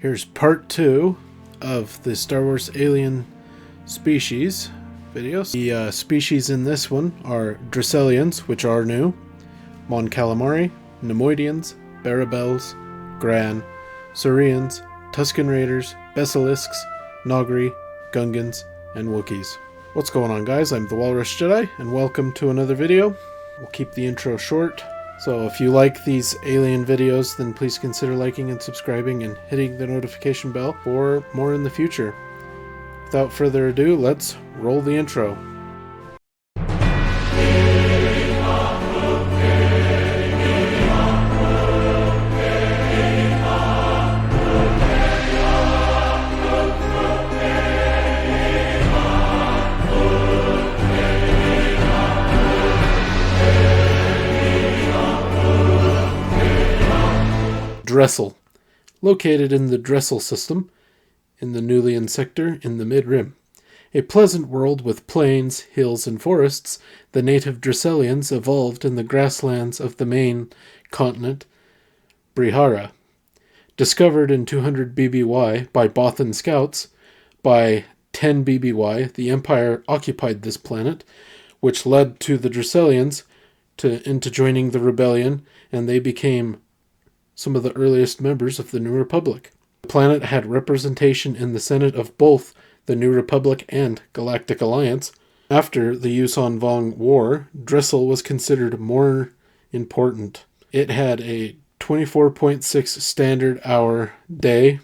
Here's part 2 of the Star Wars Alien Species videos. The species in this one are Dressellians, which are new, Mon Calamari, Neimoidians, Barabels, Grans, Cereans, Tusken Raiders, Besalisks, Noghri, Gungans, and Wookies. What's going on, guys? I'm the Walrus Jedi, and welcome to another video. We'll keep the intro short. So if you like these alien videos, then please consider liking and subscribing and hitting the notification bell for more in the future. Without further ado, let's roll the intro. Dressel. Located in the Dressel system, in the Nulian sector in the Mid-Rim. A pleasant world with plains, hills, and forests, the native Dressellians evolved in the grasslands of the main continent, Brihara. Discovered in 200 BBY by Bothan scouts, by 10 BBY the Empire occupied this planet, which led to the Dressellians into joining the rebellion, and they became some of the earliest members of the New Republic. The planet had representation in the Senate of both the New Republic and Galactic Alliance. After the Yuuzhan Vong War, Dressel was considered more important. It had a 24.6 standard hour day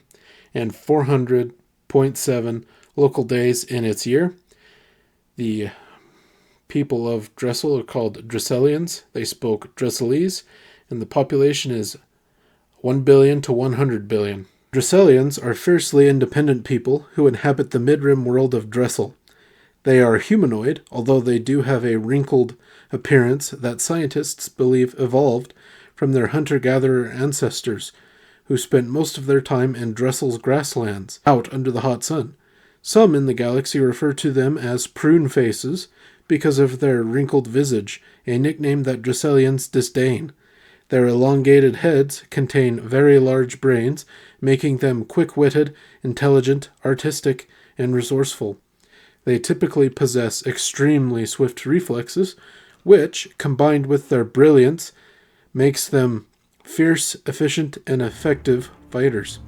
and 400.7 local days in its year. The people of Dressel are called Dressellians. They spoke Dresselese, and the population is 1 billion to 100 billion. Dressellians are fiercely independent people who inhabit the mid-rim world of Dressel. They are humanoid, although they do have a wrinkled appearance that scientists believe evolved from their hunter-gatherer ancestors, who spent most of their time in Dressel's grasslands, out under the hot sun. Some in the galaxy refer to them as prune faces because of their wrinkled visage, a nickname that Dressellians disdain. Their elongated heads contain very large brains, making them quick-witted, intelligent, artistic, and resourceful. They typically possess extremely swift reflexes, which, combined with their brilliance, makes them fierce, efficient, and effective fighters.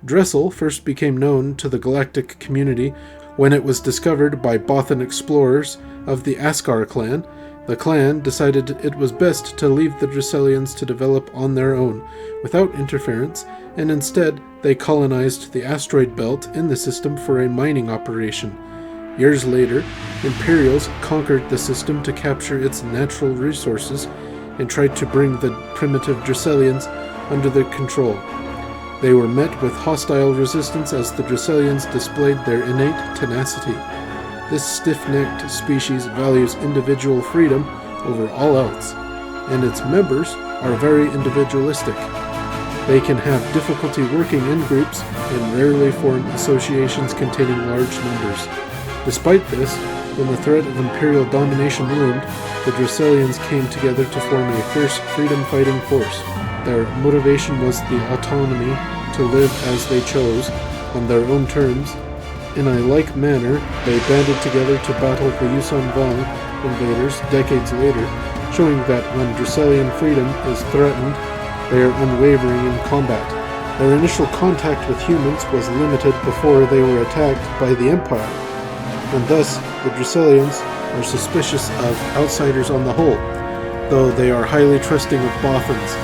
Dressel first became known to the galactic community when it was discovered by Bothan explorers of the Askar clan. The clan decided it was best to leave the Dressellians to develop on their own, without interference, and instead they colonized the asteroid belt in the system for a mining operation. Years later, Imperials conquered the system to capture its natural resources and tried to bring the primitive Dressellians under their control. They were met with hostile resistance as the Dressellians displayed their innate tenacity. This stiff-necked species values individual freedom over all else, and its members are very individualistic. They can have difficulty working in groups and rarely form associations containing large numbers. Despite this, when the threat of Imperial domination loomed, the Dressellians came together to form a fierce freedom-fighting force. Their motivation was the autonomy to live as they chose, on their own terms. In a like manner, they banded together to battle the Yuuzhan Vong invaders decades later, showing that when Dressellian freedom is threatened, they are unwavering in combat. Their initial contact with humans was limited before they were attacked by the Empire, and thus the Dressellians are suspicious of outsiders on the whole, though they are highly trusting of Bothans.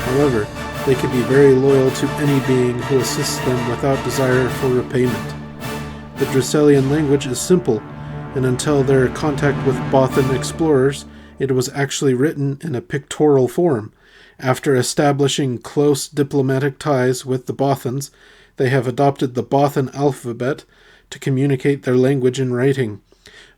However, they can be very loyal to any being who assists them without desire for repayment. The Dressellian language is simple, and until their contact with Bothan explorers, it was actually written in a pictorial form. After establishing close diplomatic ties with the Bothans, they have adopted the Bothan alphabet to communicate their language in writing.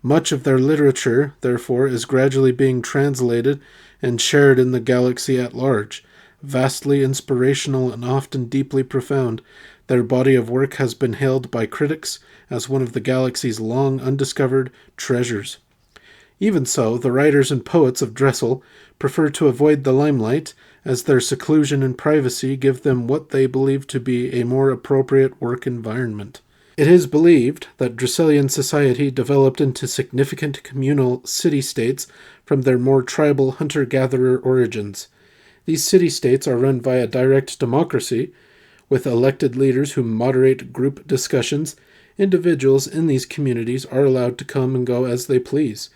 Much of their literature, therefore, is gradually being translated and shared in the galaxy at large. Vastly inspirational and often deeply profound, their body of work has been hailed by critics as one of the galaxy's long undiscovered treasures. Even so, the writers and poets of Dressel prefer to avoid the limelight, as their seclusion and privacy give them what they believe to be a more appropriate work environment. It is believed that Dressellian society developed into significant communal city-states from their more tribal hunter-gatherer origins. These city-states are run via direct democracy, with elected leaders who moderate group discussions. Individuals in these communities are allowed to come and go as they please.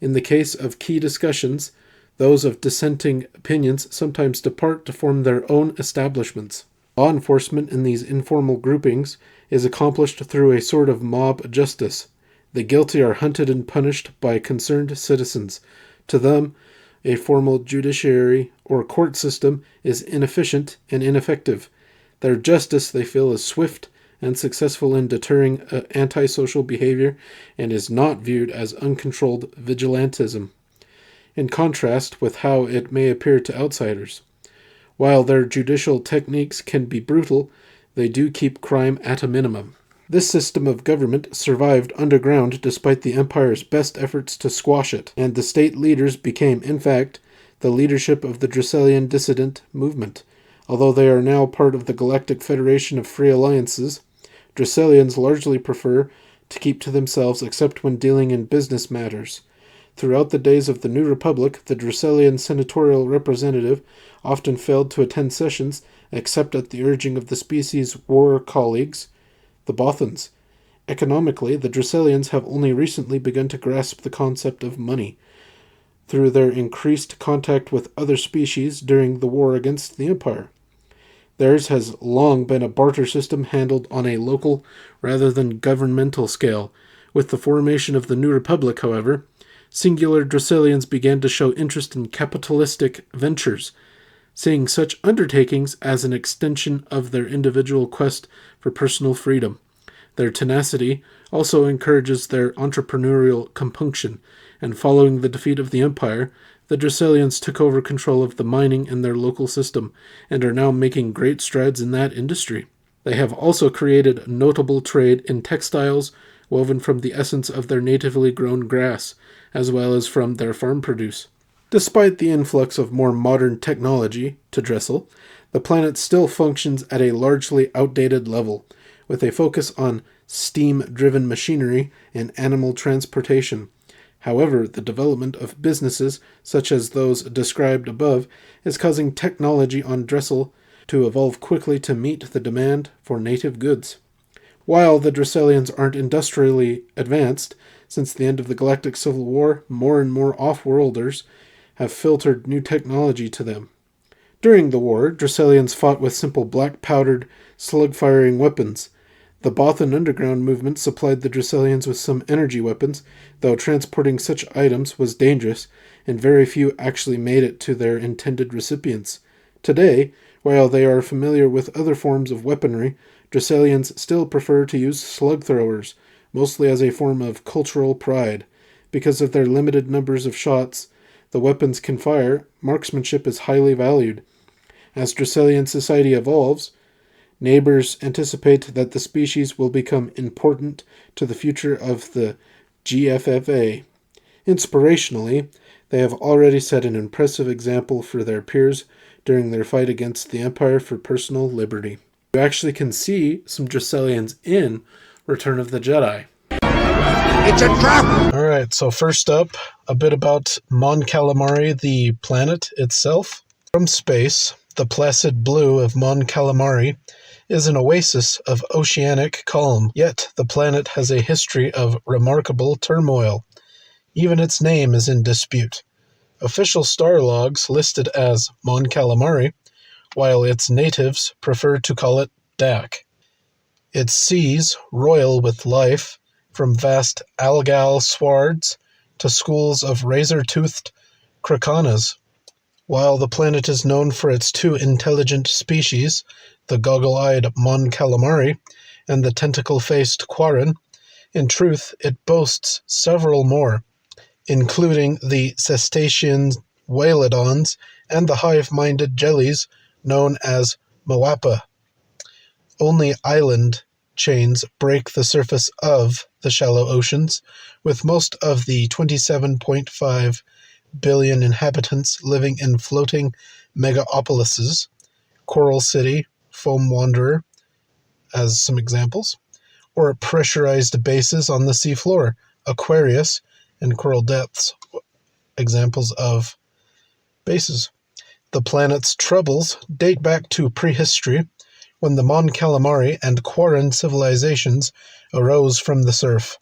In the case of key discussions, those of dissenting opinions sometimes depart to form their own establishments. Law enforcement in these informal groupings is accomplished through a sort of mob justice. The guilty are hunted and punished by concerned citizens. To them, a formal judiciary or court system is inefficient and ineffective. Their justice, they feel, is swift and successful in deterring antisocial behavior and is not viewed as uncontrolled vigilantism, in contrast with how it may appear to outsiders. While their judicial techniques can be brutal, they do keep crime at a minimum. This system of government survived underground despite the Empire's best efforts to squash it, and the state leaders became, in fact, the leadership of the Dressellian dissident movement. Although they are now part of the Galactic Federation of Free Alliances, Dressellians largely prefer to keep to themselves except when dealing in business matters. Throughout the days of the New Republic, the Dressellian senatorial representative often failed to attend sessions except at the urging of the species' war colleagues, the Bothans. Economically, the Dressellians have only recently begun to grasp the concept of money, through their increased contact with other species during the war against the Empire. Theirs has long been a barter system handled on a local rather than governmental scale. With the formation of the New Republic, however, singular Dressellians began to show interest in capitalistic ventures, seeing such undertakings as an extension of their individual quest for personal freedom. Their tenacity also encourages their entrepreneurial compunction, and following the defeat of the Empire, the Dressellians took over control of the mining in their local system, and are now making great strides in that industry. They have also created notable trade in textiles woven from the essence of their natively grown grass, as well as from their farm produce. Despite the influx of more modern technology to Dressel, the planet still functions at a largely outdated level, with a focus on steam-driven machinery and animal transportation. However, the development of businesses, such as those described above, is causing technology on Dressel to evolve quickly to meet the demand for native goods. While the Dressellians aren't industrially advanced, since the end of the Galactic Civil War, more and more off-worlders have filtered new technology to them. During the war, Dressellians fought with simple black-powdered, slug-firing weapons. The Bothan underground movement supplied the Dressellians with some energy weapons, though transporting such items was dangerous, and very few actually made it to their intended recipients. Today, while they are familiar with other forms of weaponry, Dressellians still prefer to use slug throwers, mostly as a form of cultural pride. Because of their limited numbers of shots the weapons can fire, marksmanship is highly valued. As Dressellian society evolves, neighbors anticipate that the species will become important to the future of the GFFA. Inspirationally, they have already set an impressive example for their peers during their fight against the Empire for personal liberty. You actually can see some Dressellians in Return of the Jedi. It's a trap! Alright, so first up, a bit about Mon Calamari, the planet itself. From space, the placid blue of Mon Calamari is an oasis of oceanic calm, yet the planet has a history of remarkable turmoil. Even its name is in dispute. Official star logs list it as Mon Calamari, while its natives prefer to call it Dak. Its seas roil with life, from vast algal swards to schools of razor-toothed krakonas. While the planet is known for its two intelligent species, the goggle-eyed Mon Calamari and the tentacle-faced Quarren, in truth it boasts several more, including the cetacean whalodons and the hive-minded jellies known as Mawapa. Only island chains break the surface of the shallow oceans, with most of the 27.5 billion inhabitants living in floating megapolises, Coral City, Foam Wanderer, as some examples, or pressurized bases on the seafloor, Aquarius and Coral Depths, examples of bases. The planet's troubles date back to prehistory, when the Mon Calamari and Quarren civilizations arose from the surf.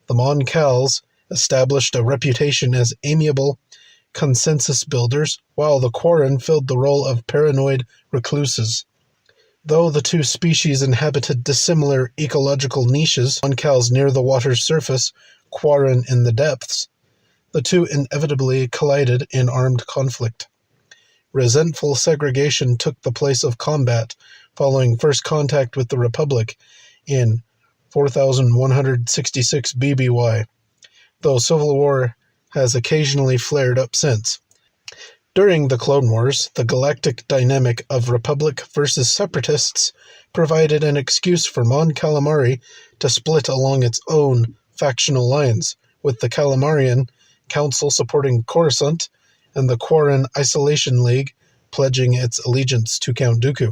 The Mon Cals established a reputation as amiable consensus builders, while the Quarren filled the role of paranoid recluses. Though the two species inhabited dissimilar ecological niches, Mon Cals near the water's surface, Quarren in the depths, the two inevitably collided in armed conflict. Resentful segregation took the place of combat following first contact with the Republic in 4166 BBY, though civil war has occasionally flared up since. During the Clone Wars, the galactic dynamic of Republic versus Separatists provided an excuse for Mon Calamari to split along its own factional lines, with the Calamarian Council supporting Coruscant and the Quarren Isolation League pledging its allegiance to Count Dooku.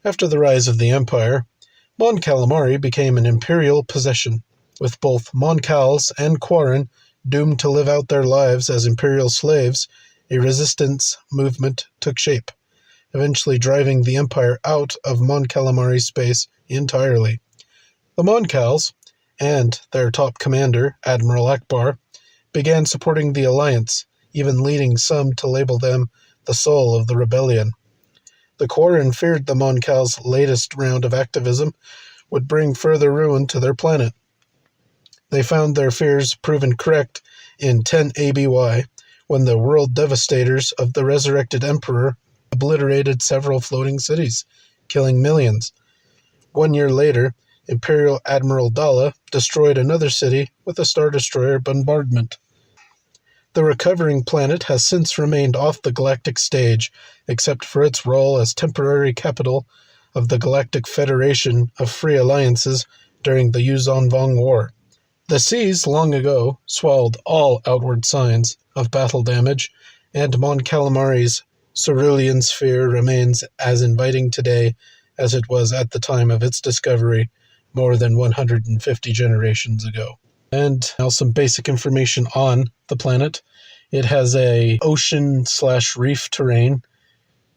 After the rise of the Empire, Mon Calamari became an imperial possession, with both Mon Cals and Quarren doomed to live out their lives as imperial slaves. A resistance movement took shape, eventually driving the Empire out of Mon Calamari space entirely. The Mon Cals, and their top commander, Admiral Akbar, began supporting the Alliance, even leading some to label them the soul of the rebellion. The Quarren feared the Mon Cal's latest round of activism would bring further ruin to their planet. They found their fears proven correct in 10 ABY, when the world devastators of the resurrected Emperor obliterated several floating cities, killing millions. 1 year later, Imperial Admiral Dalla destroyed another city with a Star Destroyer bombardment. The recovering planet has since remained off the galactic stage, except for its role as temporary capital of the Galactic Federation of Free Alliances during the Yuuzhan Vong War. The seas long ago swallowed all outward signs of battle damage, and Mon Calamari's cerulean sphere remains as inviting today as it was at the time of its discovery more than 150 generations ago. And now some basic information on the planet. It has a ocean/reef terrain.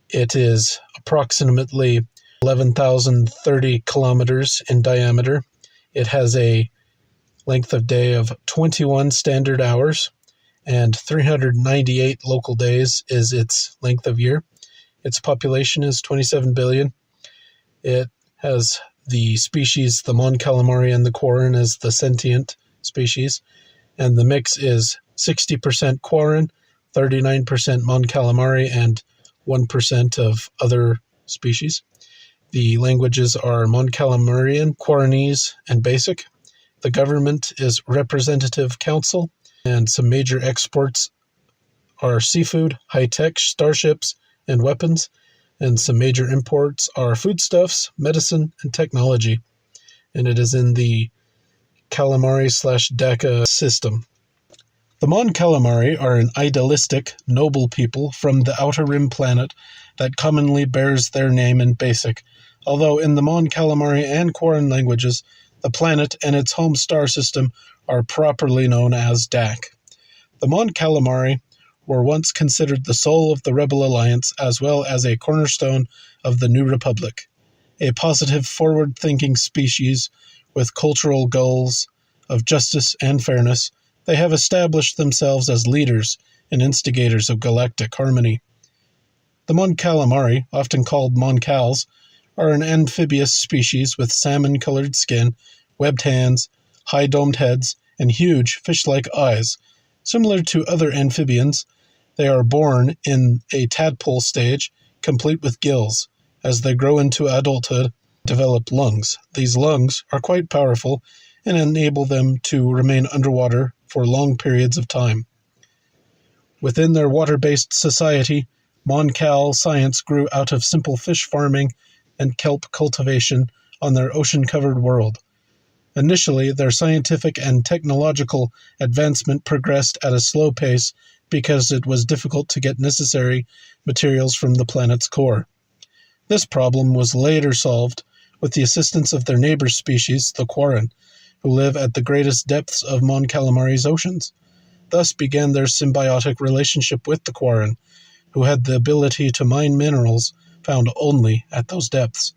It is approximately 11,030 kilometers in diameter. It has a length of day of 21 standard hours, and 398 local days is its length of year. Its population is 27 billion. It has the species, the Mon Calamari and the Quarren, as the sentient species, and the mix is 60% Quarren, 39% Mon Calamari, and 1% of other species. The languages are Mon Calamarian, Quarrenese, and Basic. The government is Representative Council, and some major exports are seafood, high-tech, starships, and weapons, and some major imports are foodstuffs, medicine, and technology. And it is in the Calamari/Daca system. The Mon Calamari are an idealistic, noble people from the Outer Rim planet that commonly bears their name in Basic, although in the Mon Calamari and Quarren languages, the planet and its home star system are properly known as Dak. The Mon Calamari were once considered the soul of the Rebel Alliance as well as a cornerstone of the New Republic. A positive, forward-thinking species with cultural goals of justice and fairness, they have established themselves as leaders and instigators of galactic harmony. The Mon Calamari, often called Mon Cals, are an amphibious species with salmon-colored skin, webbed hands, high-domed heads, and huge fish-like eyes. Similar to other amphibians, they are born in a tadpole stage, complete with gills. As they grow into adulthood, develop lungs. These lungs are quite powerful and enable them to remain underwater for long periods of time. Within their water-based society, Mon Cal science grew out of simple fish farming and kelp cultivation on their ocean-covered world. Initially, their scientific and technological advancement progressed at a slow pace because it was difficult to get necessary materials from the planet's core. This problem was later solved with the assistance of their neighbor species, the Quarren, who live at the greatest depths of Mon Calamari's oceans. Thus began their symbiotic relationship with the Quarren, who had the ability to mine minerals found only at those depths.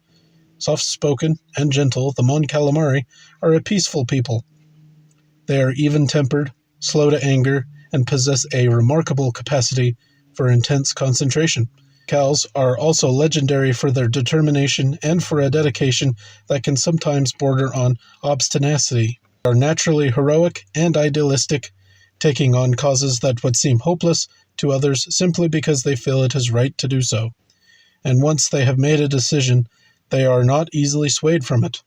Soft-spoken and gentle, the Mon Calamari are a peaceful people. They are even-tempered, slow to anger, and possess a remarkable capacity for intense concentration. Cals are also legendary for their determination and for a dedication that can sometimes border on obstinacy. They are naturally heroic and idealistic, taking on causes that would seem hopeless to others simply because they feel it is right to do so. And once they have made a decision, they are not easily swayed from it.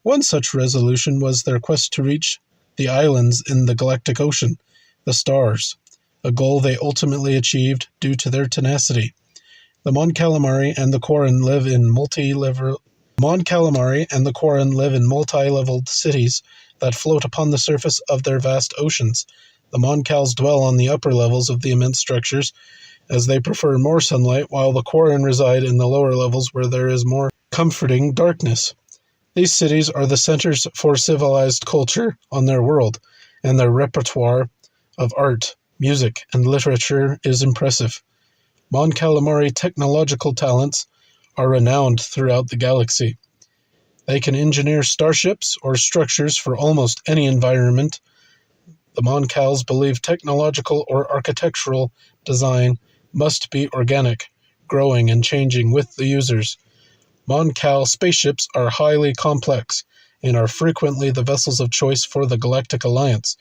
One such resolution was their quest to reach the islands in the galactic ocean, the stars, a goal they ultimately achieved due to their tenacity. The Mon Calamari and the Quarren live in multi-leveled cities that float upon the surface of their vast oceans. The Mon Cals dwell on the upper levels of the immense structures, as they prefer more sunlight, while the Quarren reside in the lower levels where there is more comforting darkness. These cities are the centers for civilized culture on their world, and their repertoire of art, music, and literature is impressive. Mon Calamari technological talents are renowned throughout the galaxy. They can engineer starships or structures for almost any environment. The Mon Cals believe technological or architectural design must be organic, growing and changing with the users. Mon Cal spaceships are highly complex and are frequently the vessels of choice for the Galactic Alliance.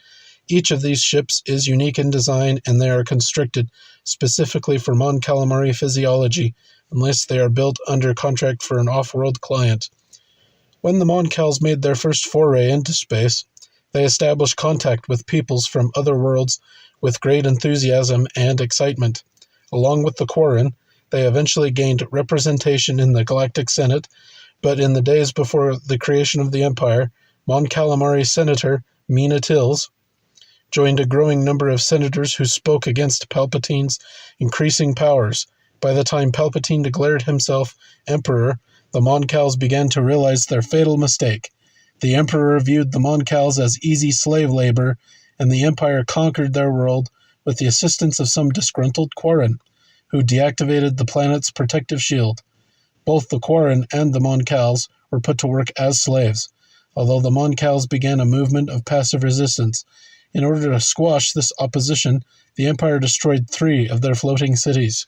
Each of these ships is unique in design, and they are constructed specifically for Mon Calamari physiology, unless they are built under contract for an off-world client. When the Mon Cals made their first foray into space, they established contact with peoples from other worlds with great enthusiasm and excitement. Along with the Quarren, they eventually gained representation in the Galactic Senate, but in the days before the creation of the Empire, Mon Calamari Senator Mina Tills joined a growing number of senators who spoke against Palpatine's increasing powers. By the time Palpatine declared himself Emperor, the Mon Cals began to realize their fatal mistake. The Emperor viewed the Mon Cals as easy slave labor, and the Empire conquered their world with the assistance of some disgruntled Quarren, who deactivated the planet's protective shield. Both the Quarren and the Mon Cals were put to work as slaves, although the Mon Cals began a movement of passive resistance. In order to squash this opposition, the Empire destroyed 3 of their floating cities.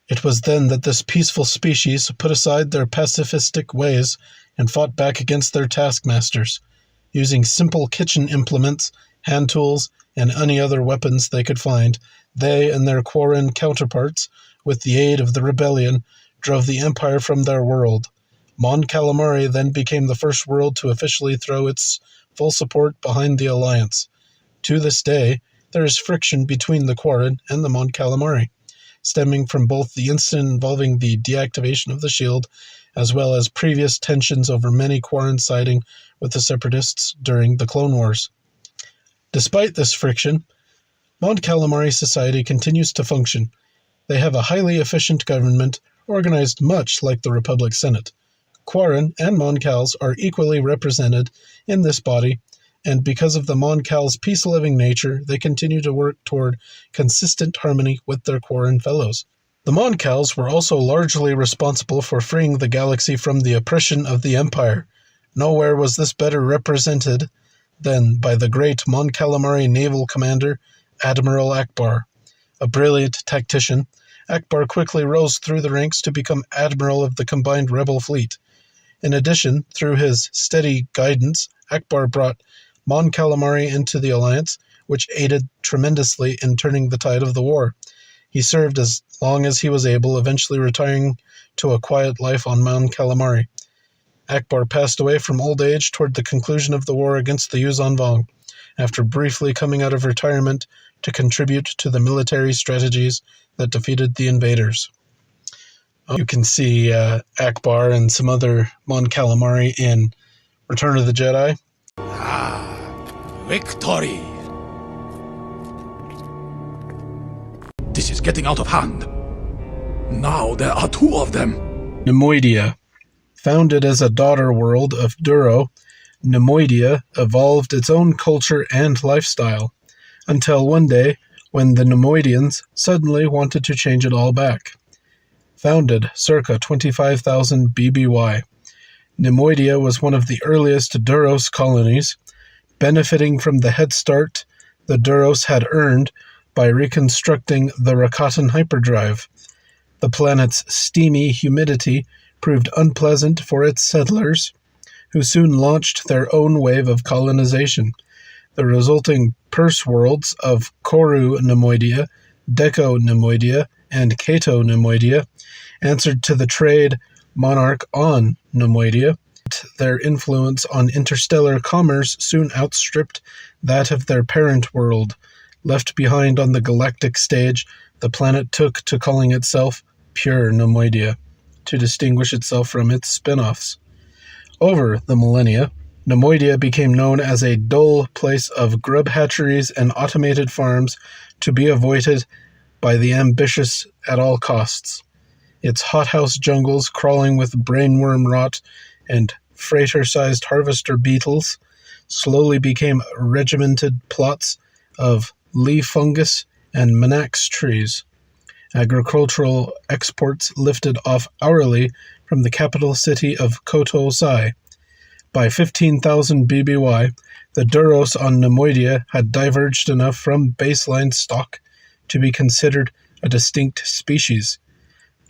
It was then that this peaceful species put aside their pacifistic ways and fought back against their taskmasters. Using simple kitchen implements, hand tools, and any other weapons they could find, they and their Quarren counterparts, with the aid of the rebellion, drove the Empire from their world. Mon Calamari then became the first world to officially throw its full support behind the Alliance. To this day, there is friction between the Quarren and the Mon Calamari, stemming from both the incident involving the deactivation of the shield, as well as previous tensions over many Quarren siding with the Separatists during the Clone Wars. Despite this friction, Mon Calamari society continues to function. They have a highly efficient government, organized much like the Republic Senate. Quarren and Mon Cals are equally represented in this body, and because of the Mon Cals' peace-loving nature, they continue to work toward consistent harmony with their Quarren fellows. The Mon Cals were also largely responsible for freeing the galaxy from the oppression of the Empire. Nowhere was this better represented than by the great Mon Calamari naval commander, Admiral Ackbar. A brilliant tactician, Ackbar quickly rose through the ranks to become Admiral of the combined rebel fleet. In addition, through his steady guidance, Ackbar brought Mon Calamari into the Alliance, which aided tremendously in turning the tide of the war. He served as long as he was able, eventually retiring to a quiet life on Mon Calamari. Ackbar passed away from old age toward the conclusion of the war against the Yuuzhan Vong, after briefly coming out of retirement to contribute to the military strategies that defeated the invaders. You can see Ackbar and some other Mon Calamari in Return of the Jedi. Victory! This is getting out of hand. Now there are 2 of them. Neimoidia. Founded as a daughter world of Duro, Neimoidia evolved its own culture and lifestyle, until one day when the Neimoidians suddenly wanted to change it all back. Founded circa 25,000 BBY, Neimoidia was one of the earliest Duros colonies, benefiting from the head start the Duros had earned by reconstructing the Rakatan hyperdrive. The planet's steamy humidity proved unpleasant for its settlers, who soon launched their own wave of colonization. The resulting purse worlds of Koru Neimoidia, Deco Neimoidia, and Kato Neimoidia answered to the trade monarch on Neimoidia. Their influence on interstellar commerce soon outstripped that of their parent world. Left behind on the galactic stage, the planet took to calling itself Pure Neimoidia, to distinguish itself from its spin-offs. Over the millennia, Neimoidia became known as a dull place of grub hatcheries and automated farms to be avoided by the ambitious at all costs. Its hothouse jungles crawling with brainworm rot and freighter-sized harvester beetles slowly became regimented plots of leaf fungus and manax trees. Agricultural exports lifted off hourly from the capital city of Koto-Sai. By 15,000 BBY, the Duros on Neimoidia had diverged enough from baseline stock to be considered a distinct species.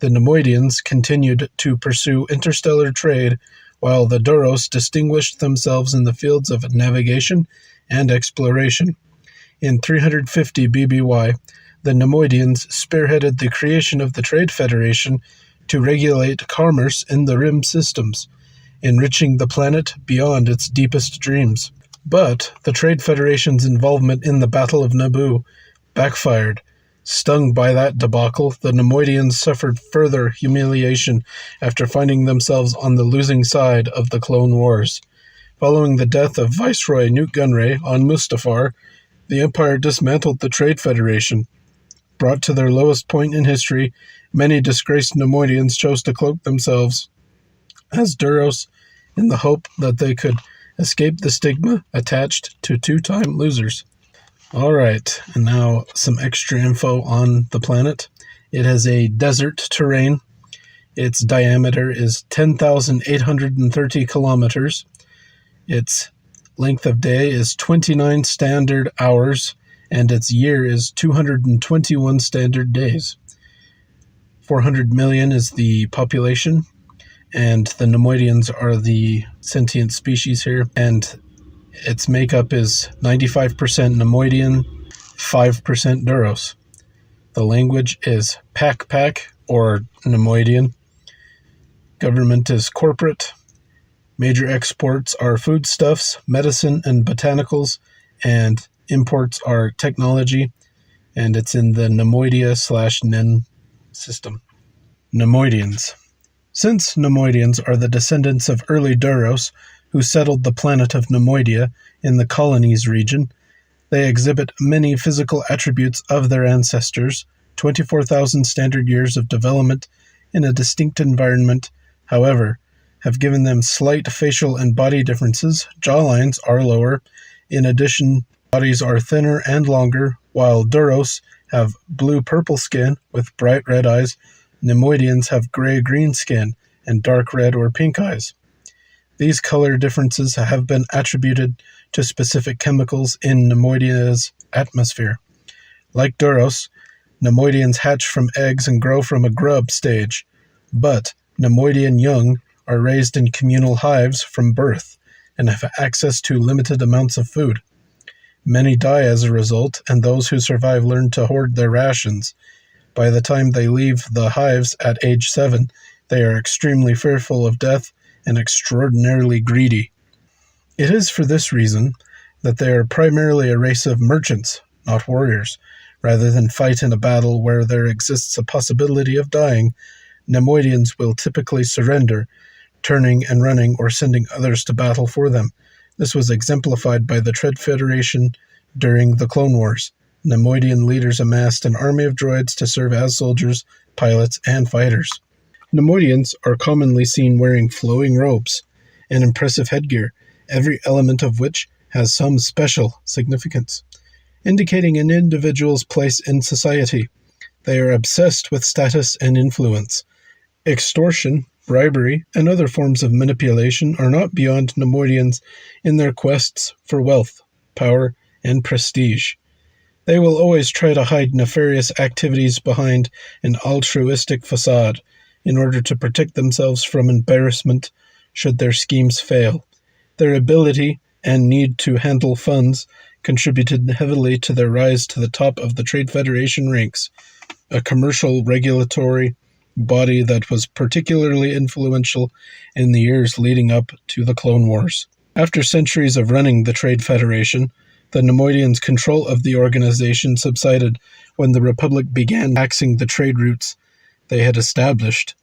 The Neimoidians continued to pursue interstellar trade, while the Duros distinguished themselves in the fields of navigation and exploration. In 350 BBY, the Neimoidians spearheaded the creation of the Trade Federation to regulate commerce in the Rim systems, enriching the planet beyond its deepest dreams. But the Trade Federation's involvement in the Battle of Naboo backfired. Stung by that debacle, the Neimoidians suffered further humiliation after finding themselves on the losing side of the Clone Wars. Following the death of Viceroy Nute Gunray on Mustafar, the Empire dismantled the Trade Federation. Brought to their lowest point in history, many disgraced Neimoidians chose to cloak themselves as Duros in the hope that they could escape the stigma attached to 2-time losers. Alright, and now some extra info on the planet. It has a desert terrain. Its diameter is 10,830 kilometers. Its length of day is 29 standard hours, and its year is 221 standard days. 400 million is the population, and the Neimoidians are the sentient species here, and its makeup is 95% Neimoidian, 5% Duros. The language is Pak-Pak, or Neimoidian. Government is corporate. Major exports are foodstuffs, medicine, and botanicals, and imports are technology, and it's in the Neimoidia/Nen system. Neimoidians. Since Neimoidians are the descendants of early Duros, who settled the planet of Neimoidia in the colonies region, they exhibit many physical attributes of their ancestors, 24,000 standard years of development in a distinct environment, however, have given them slight facial and body differences. Jawlines are lower. In addition, bodies are thinner and longer, while Duros have blue-purple skin with bright red eyes. Neimoidians have gray-green skin and dark red or pink eyes. These color differences have been attributed to specific chemicals in Neimoidia's atmosphere. Like Duros, Neimoidians hatch from eggs and grow from a grub stage, but Neimoidian young are raised in communal hives from birth and have access to limited amounts of food. Many die as a result, and those who survive learn to hoard their rations. By the time they leave the hives at age 7, they are extremely fearful of death and extraordinarily greedy. It is for this reason that they are primarily a race of merchants, not warriors. Rather than fight in a battle where there exists a possibility of dying, Neimoidians will typically surrender, turning and running or sending others to battle for them. This was exemplified by the Trade Federation during the Clone Wars. Neimoidian leaders amassed an army of droids to serve as soldiers, pilots, and fighters. Neimoidians are commonly seen wearing flowing robes and impressive headgear, every element of which has some special significance, indicating an individual's place in society. They are obsessed with status and influence. Extortion, bribery, and other forms of manipulation are not beyond Neimoidians in their quests for wealth, power, and prestige. They will always try to hide nefarious activities behind an altruistic facade in order to protect themselves from embarrassment should their schemes fail. Their ability and need to handle funds contributed heavily to their rise to the top of the Trade Federation ranks, a commercial regulatory body that was particularly influential in the years leading up to the Clone Wars. After centuries of running the Trade Federation, the Neimoidians' control of the organization subsided when the Republic began taxing the trade routes they had established.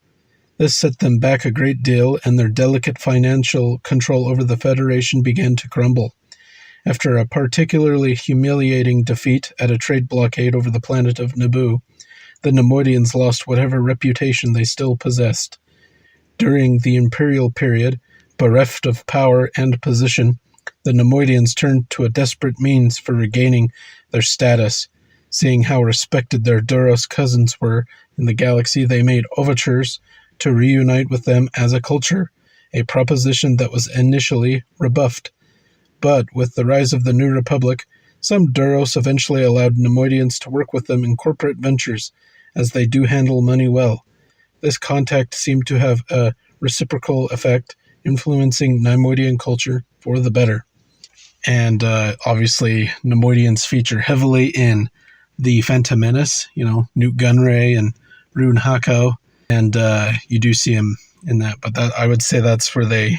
This set them back a great deal, and their delicate financial control over the Federation began to crumble. After a particularly humiliating defeat at a trade blockade over the planet of Naboo, the Neimoidians lost whatever reputation they still possessed. During the Imperial period, bereft of power and position, the Neimoidians turned to a desperate means for regaining their status. Seeing how respected their Duros cousins were in the galaxy, they made overtures to reunite with them as a culture, a proposition that was initially rebuffed. But with the rise of the New Republic, some Duros eventually allowed Neimoidians to work with them in corporate ventures, as they do handle money well. This contact seemed to have a reciprocal effect, influencing Neimoidian culture for the better. And obviously, Neimoidians feature heavily in the Phantom Menace, Newt Gunray and Rune Hako, and you do see him in that, but I would say that's where they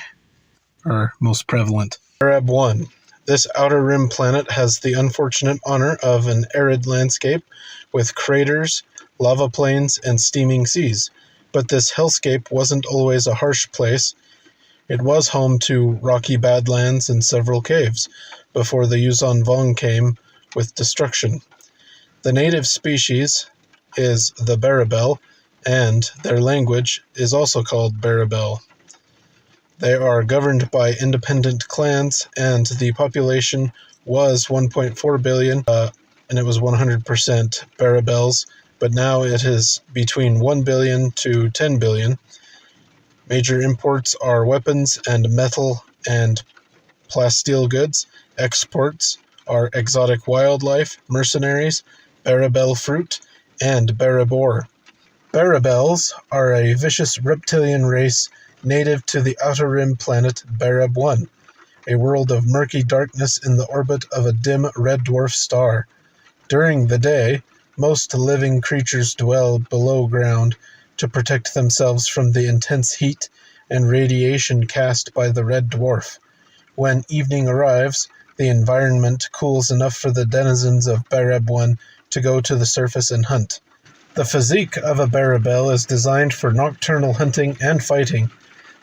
are most prevalent. Barab 1. This Outer Rim planet has the unfortunate honor of an arid landscape with craters, lava plains, and steaming seas. But this hellscape wasn't always a harsh place. It was home to rocky badlands and several caves, before the Yuuzhan Vong came with destruction. The native species is the Barabel, and their language is also called Barabel. They are governed by independent clans, and the population was 1.4 billion, and it was 100% Barabels, but now it is between 1 billion to 10 billion. Major imports are weapons and metal and plasteel goods. Exports are exotic wildlife, mercenaries, Barabel fruit, and Barabor. Barabels are a vicious reptilian race native to the Outer Rim planet Barab 1, a world of murky darkness in the orbit of a dim red dwarf star. During the day, most living creatures dwell below ground to protect themselves from the intense heat and radiation cast by the red dwarf. When evening arrives, the environment cools enough for the denizens of Barab 1 to go to the surface and hunt. The physique of a Barabel is designed for nocturnal hunting and fighting.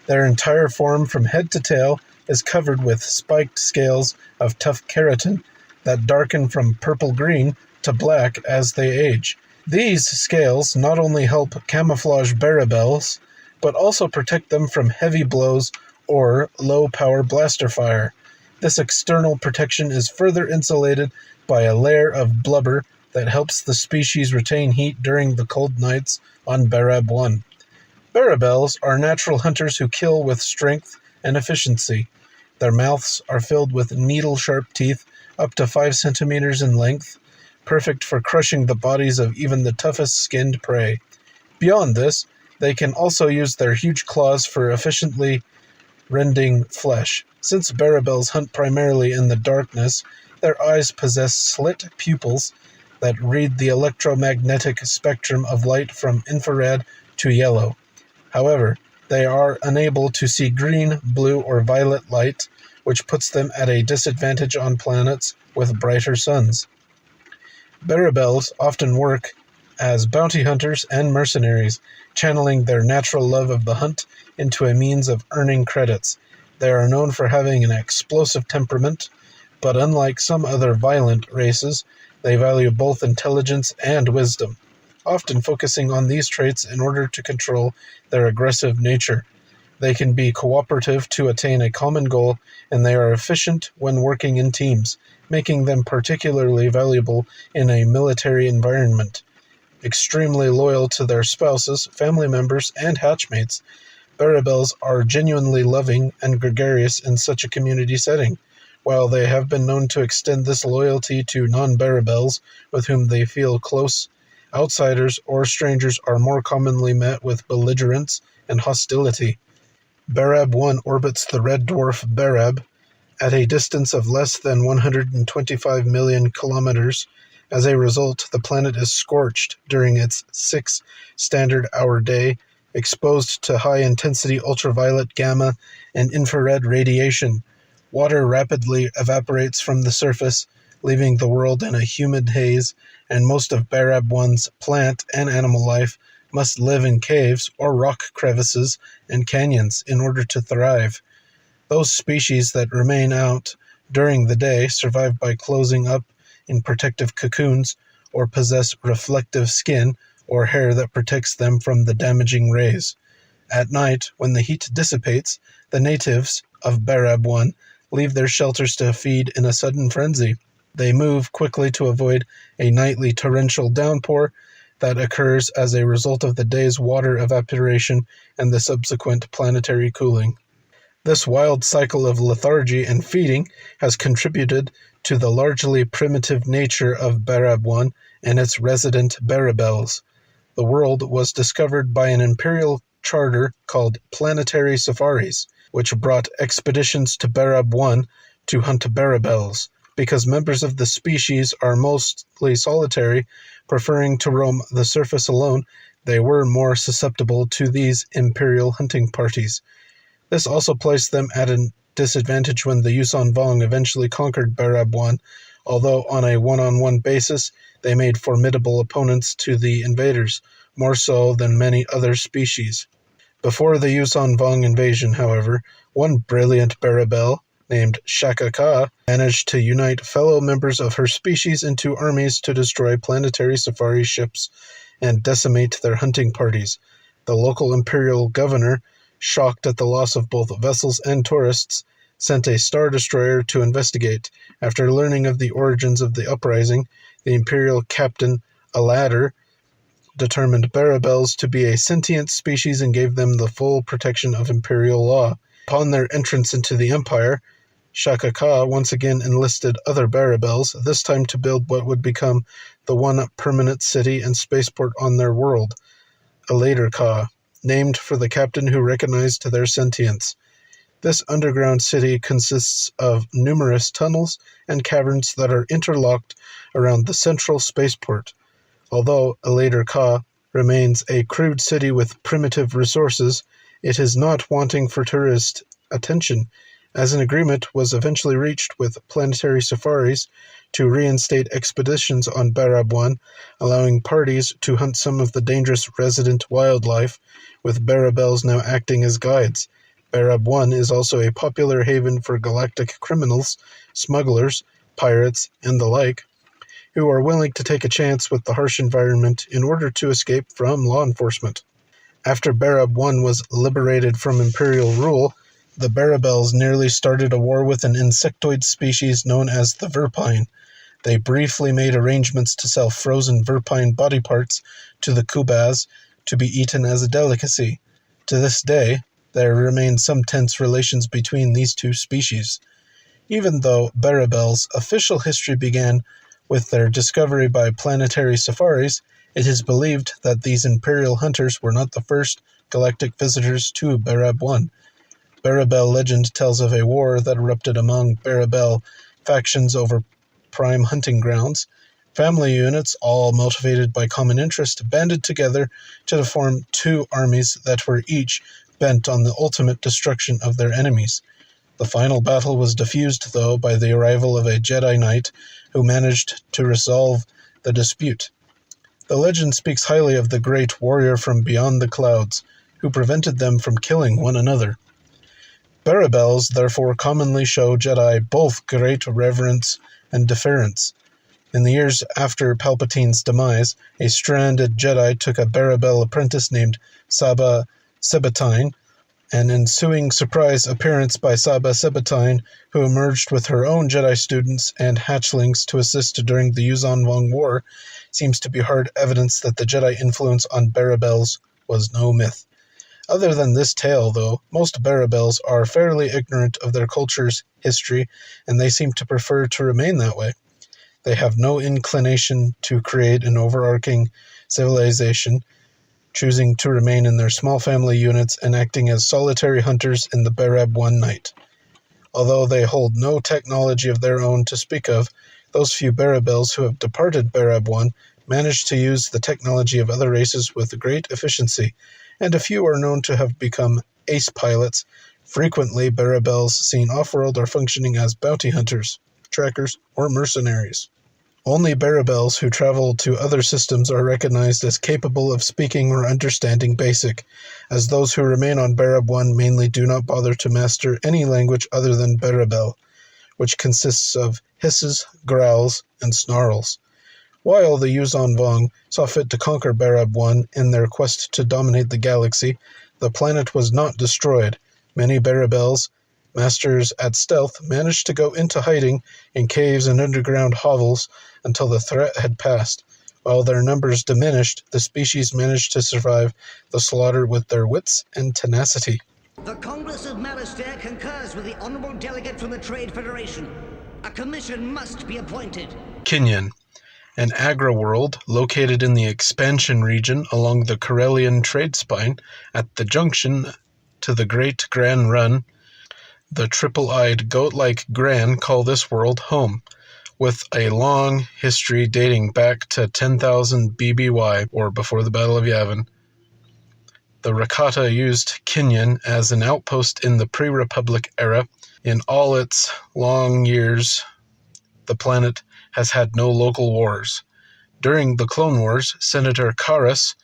Their entire form from head to tail is covered with spiked scales of tough keratin that darken from purple-green to black as they age. These scales not only help camouflage Barabels, but also protect them from heavy blows or low-power blaster fire. This external protection is further insulated by a layer of blubber that helps the species retain heat during the cold nights on Barab 1. Barabels are natural hunters who kill with strength and efficiency. Their mouths are filled with needle-sharp teeth up to 5 centimeters in length, perfect for crushing the bodies of even the toughest skinned prey. Beyond this, they can also use their huge claws for efficiently rending flesh. Since Barabels hunt primarily in the darkness, their eyes possess slit pupils that read the electromagnetic spectrum of light from infrared to yellow. However, they are unable to see green, blue, or violet light, which puts them at a disadvantage on planets with brighter suns. Barabels often work as bounty hunters and mercenaries, channeling their natural love of the hunt into a means of earning credits. They are known for having an explosive temperament, but unlike some other violent races, They value both intelligence and wisdom, often focusing on these traits in order to control their aggressive nature. They can be cooperative to attain a common goal, and they are efficient when working in teams, making them particularly valuable in a military environment. Extremely loyal to their spouses, family members, and hatchmates, Barabels are genuinely loving and gregarious in such a community setting. While they have been known to extend this loyalty to non-Barabels with whom they feel close, outsiders or strangers are more commonly met with belligerence and hostility. Barab 1 orbits the red dwarf Barab at a distance of less than 125 million kilometers. As a result, the planet is scorched during its 6 standard-hour day, exposed to high-intensity ultraviolet, gamma, and infrared radiation. Water rapidly evaporates from the surface, leaving the world in a humid haze, and most of Barab 1's plant and animal life must live in caves or rock crevices and canyons in order to thrive. Those species that remain out during the day survive by closing up in protective cocoons or possess reflective skin or hair that protects them from the damaging rays. At night, when the heat dissipates, the natives of Barab 1 leave their shelters to feed in a sudden frenzy. They move quickly to avoid a nightly torrential downpour that occurs as a result of the day's water evaporation and the subsequent planetary cooling. This wild cycle of lethargy and feeding has contributed to the largely primitive nature of Barab 1 and its resident Barabels. The world was discovered by an imperial charter called Planetary Safaris, which brought expeditions to Barab 1 to hunt Barabels. Because members of the species are mostly solitary, preferring to roam the surface alone, they were more susceptible to these imperial hunting parties. This also placed them at a disadvantage when the Yuuzhan Vong eventually conquered Barab 1, although on a one-on-one basis they made formidable opponents to the invaders, more so than many other species. Before the Yuuzhan Vong invasion, however, one brilliant Barabel, named Shaka Ka, managed to unite fellow members of her species into armies to destroy planetary safari ships and decimate their hunting parties. The local imperial governor, shocked at the loss of both vessels and tourists, sent a star destroyer to investigate. After learning of the origins of the uprising, the imperial captain Aladar determined Barabels to be a sentient species and gave them the full protection of imperial law. Upon their entrance into the empire, Shaka Ka once again enlisted other Barabels, this time to build what would become the one permanent city and spaceport on their world, Aladar Ka, named for the captain who recognized their sentience. This underground city consists of numerous tunnels and caverns that are interlocked around the central spaceport. Although Aladar Ka remains a crude city with primitive resources, it is not wanting for tourist attention, as an agreement was eventually reached with Planetary Safaris to reinstate expeditions on Barab 1, allowing parties to hunt some of the dangerous resident wildlife, with Barabels now acting as guides. Barab 1 is also a popular haven for galactic criminals, smugglers, pirates, and the like, who are willing to take a chance with the harsh environment in order to escape from law enforcement. After Barab 1 was liberated from Imperial rule, the Barabels nearly started a war with an insectoid species known as the Verpine. They briefly made arrangements to sell frozen Verpine body parts to the Kubaz to be eaten as a delicacy. To this day, there remain some tense relations between these two species. Even though Barabels' official history began with their discovery by Planetary Safaris, it is believed that these Imperial hunters were not the first galactic visitors to Barab 1. Barabel legend tells of a war that erupted among Barabel factions over prime hunting grounds. Family units, all motivated by common interest, banded together to form two armies that were each bent on the ultimate destruction of their enemies. The final battle was diffused, though, by the arrival of a Jedi Knight who managed to resolve the dispute. The legend speaks highly of the great warrior from beyond the clouds, who prevented them from killing one another. Barabels therefore commonly show Jedi both great reverence and deference. In the years after Palpatine's demise, a stranded Jedi took a Barabel apprentice named Saba Sabatine. An ensuing surprise appearance by Saba Sabatine, who emerged with her own Jedi students and hatchlings to assist during the Yuuzhan Vong War, seems to be hard evidence that the Jedi influence on Barabels was no myth. Other than this tale, though, most Barabels are fairly ignorant of their culture's history, and they seem to prefer to remain that way. They have no inclination to create an overarching civilization, choosing to remain in their small family units and acting as solitary hunters in the Barab One night. Although they hold no technology of their own to speak of, those few Barabels who have departed Barab One manage to use the technology of other races with great efficiency, and a few are known to have become ace pilots. Frequently, Barabels seen off-world are functioning as bounty hunters, trackers, or mercenaries. Only Barabels who travel to other systems are recognized as capable of speaking or understanding Basic, as those who remain on Barab 1 mainly do not bother to master any language other than Barabel, which consists of hisses, growls, and snarls. While the Yuuzhan Vong saw fit to conquer Barab 1 in their quest to dominate the galaxy, the planet was not destroyed. Many Barabels, masters at stealth, managed to go into hiding in caves and underground hovels until the threat had passed. While their numbers diminished, the species managed to survive the slaughter with their wits and tenacity. The Congress of Malastare concurs with the Honorable Delegate from the Trade Federation. A commission must be appointed. Kinyan, an agri-world located in the expansion region along the Corellian trade spine at the junction to the Great Gran Run. The triple-eyed goat-like Gran call this world home, with a long history dating back to 10,000 BBY, or before the Battle of Yavin. The Rakata used Kinyan as an outpost in the pre-Republic era. In all its long years, the planet has had no local wars. During the Clone Wars, Senator Karras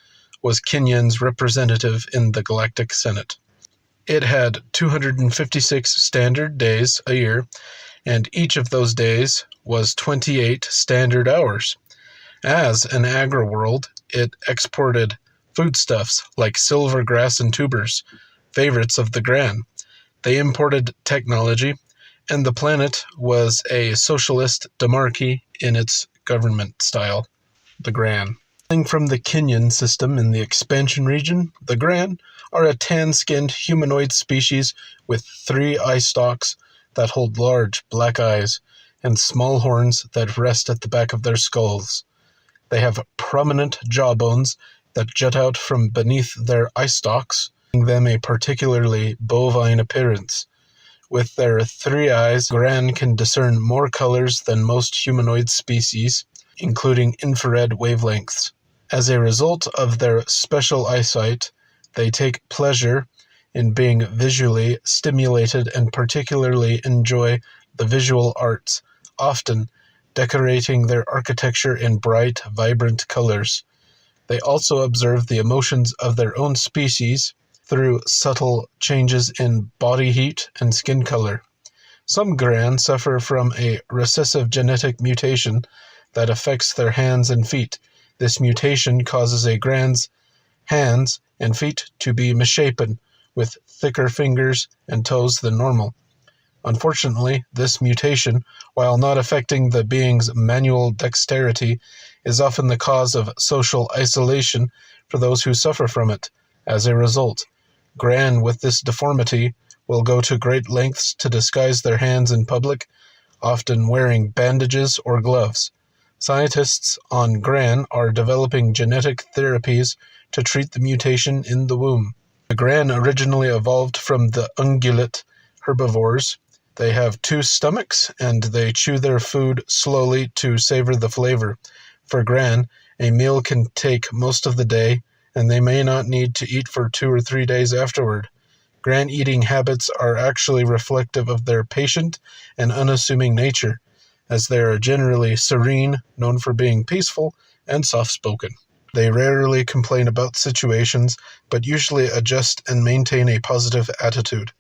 was Kinyan's representative in the Galactic Senate. It had 256 standard days a year, and each of those days was 28 standard hours. As an agri-world, it exported foodstuffs like silver grass and tubers, favorites of the Gran. They imported technology, and the planet was a socialist demarchy in its government style, the Gran. From the Kinyan system in the expansion region, the Gran are a tan-skinned humanoid species with 3 eye stalks that hold large black eyes and small horns that rest at the back of their skulls. They have prominent jawbones that jut out from beneath their eye stalks, giving them a particularly bovine appearance. With their 3 eyes, Gran can discern more colors than most humanoid species, including infrared wavelengths. As a result of their special eyesight, they take pleasure in being visually stimulated and particularly enjoy the visual arts, often decorating their architecture in bright, vibrant colors. They also observe the emotions of their own species through subtle changes in body heat and skin color. Some Gran suffer from a recessive genetic mutation that affects their hands and feet. This mutation causes a Gran's hands and feet to be misshapen, with thicker fingers and toes than normal. Unfortunately, this mutation, while not affecting the being's manual dexterity, is often the cause of social isolation for those who suffer from it. As a result, Gran with this deformity will go to great lengths to disguise their hands in public, often wearing bandages or gloves. Scientists on Gran are developing genetic therapies to treat the mutation in the womb. The Gran originally evolved from the ungulate herbivores. They have 2 stomachs, and they chew their food slowly to savor the flavor. For Gran, a meal can take most of the day, and they may not need to eat for 2 or 3 days afterward. Gran eating habits are actually reflective of their patient and unassuming nature, as they are generally serene, known for being peaceful, and soft-spoken. They rarely complain about situations, but usually adjust and maintain a positive attitude.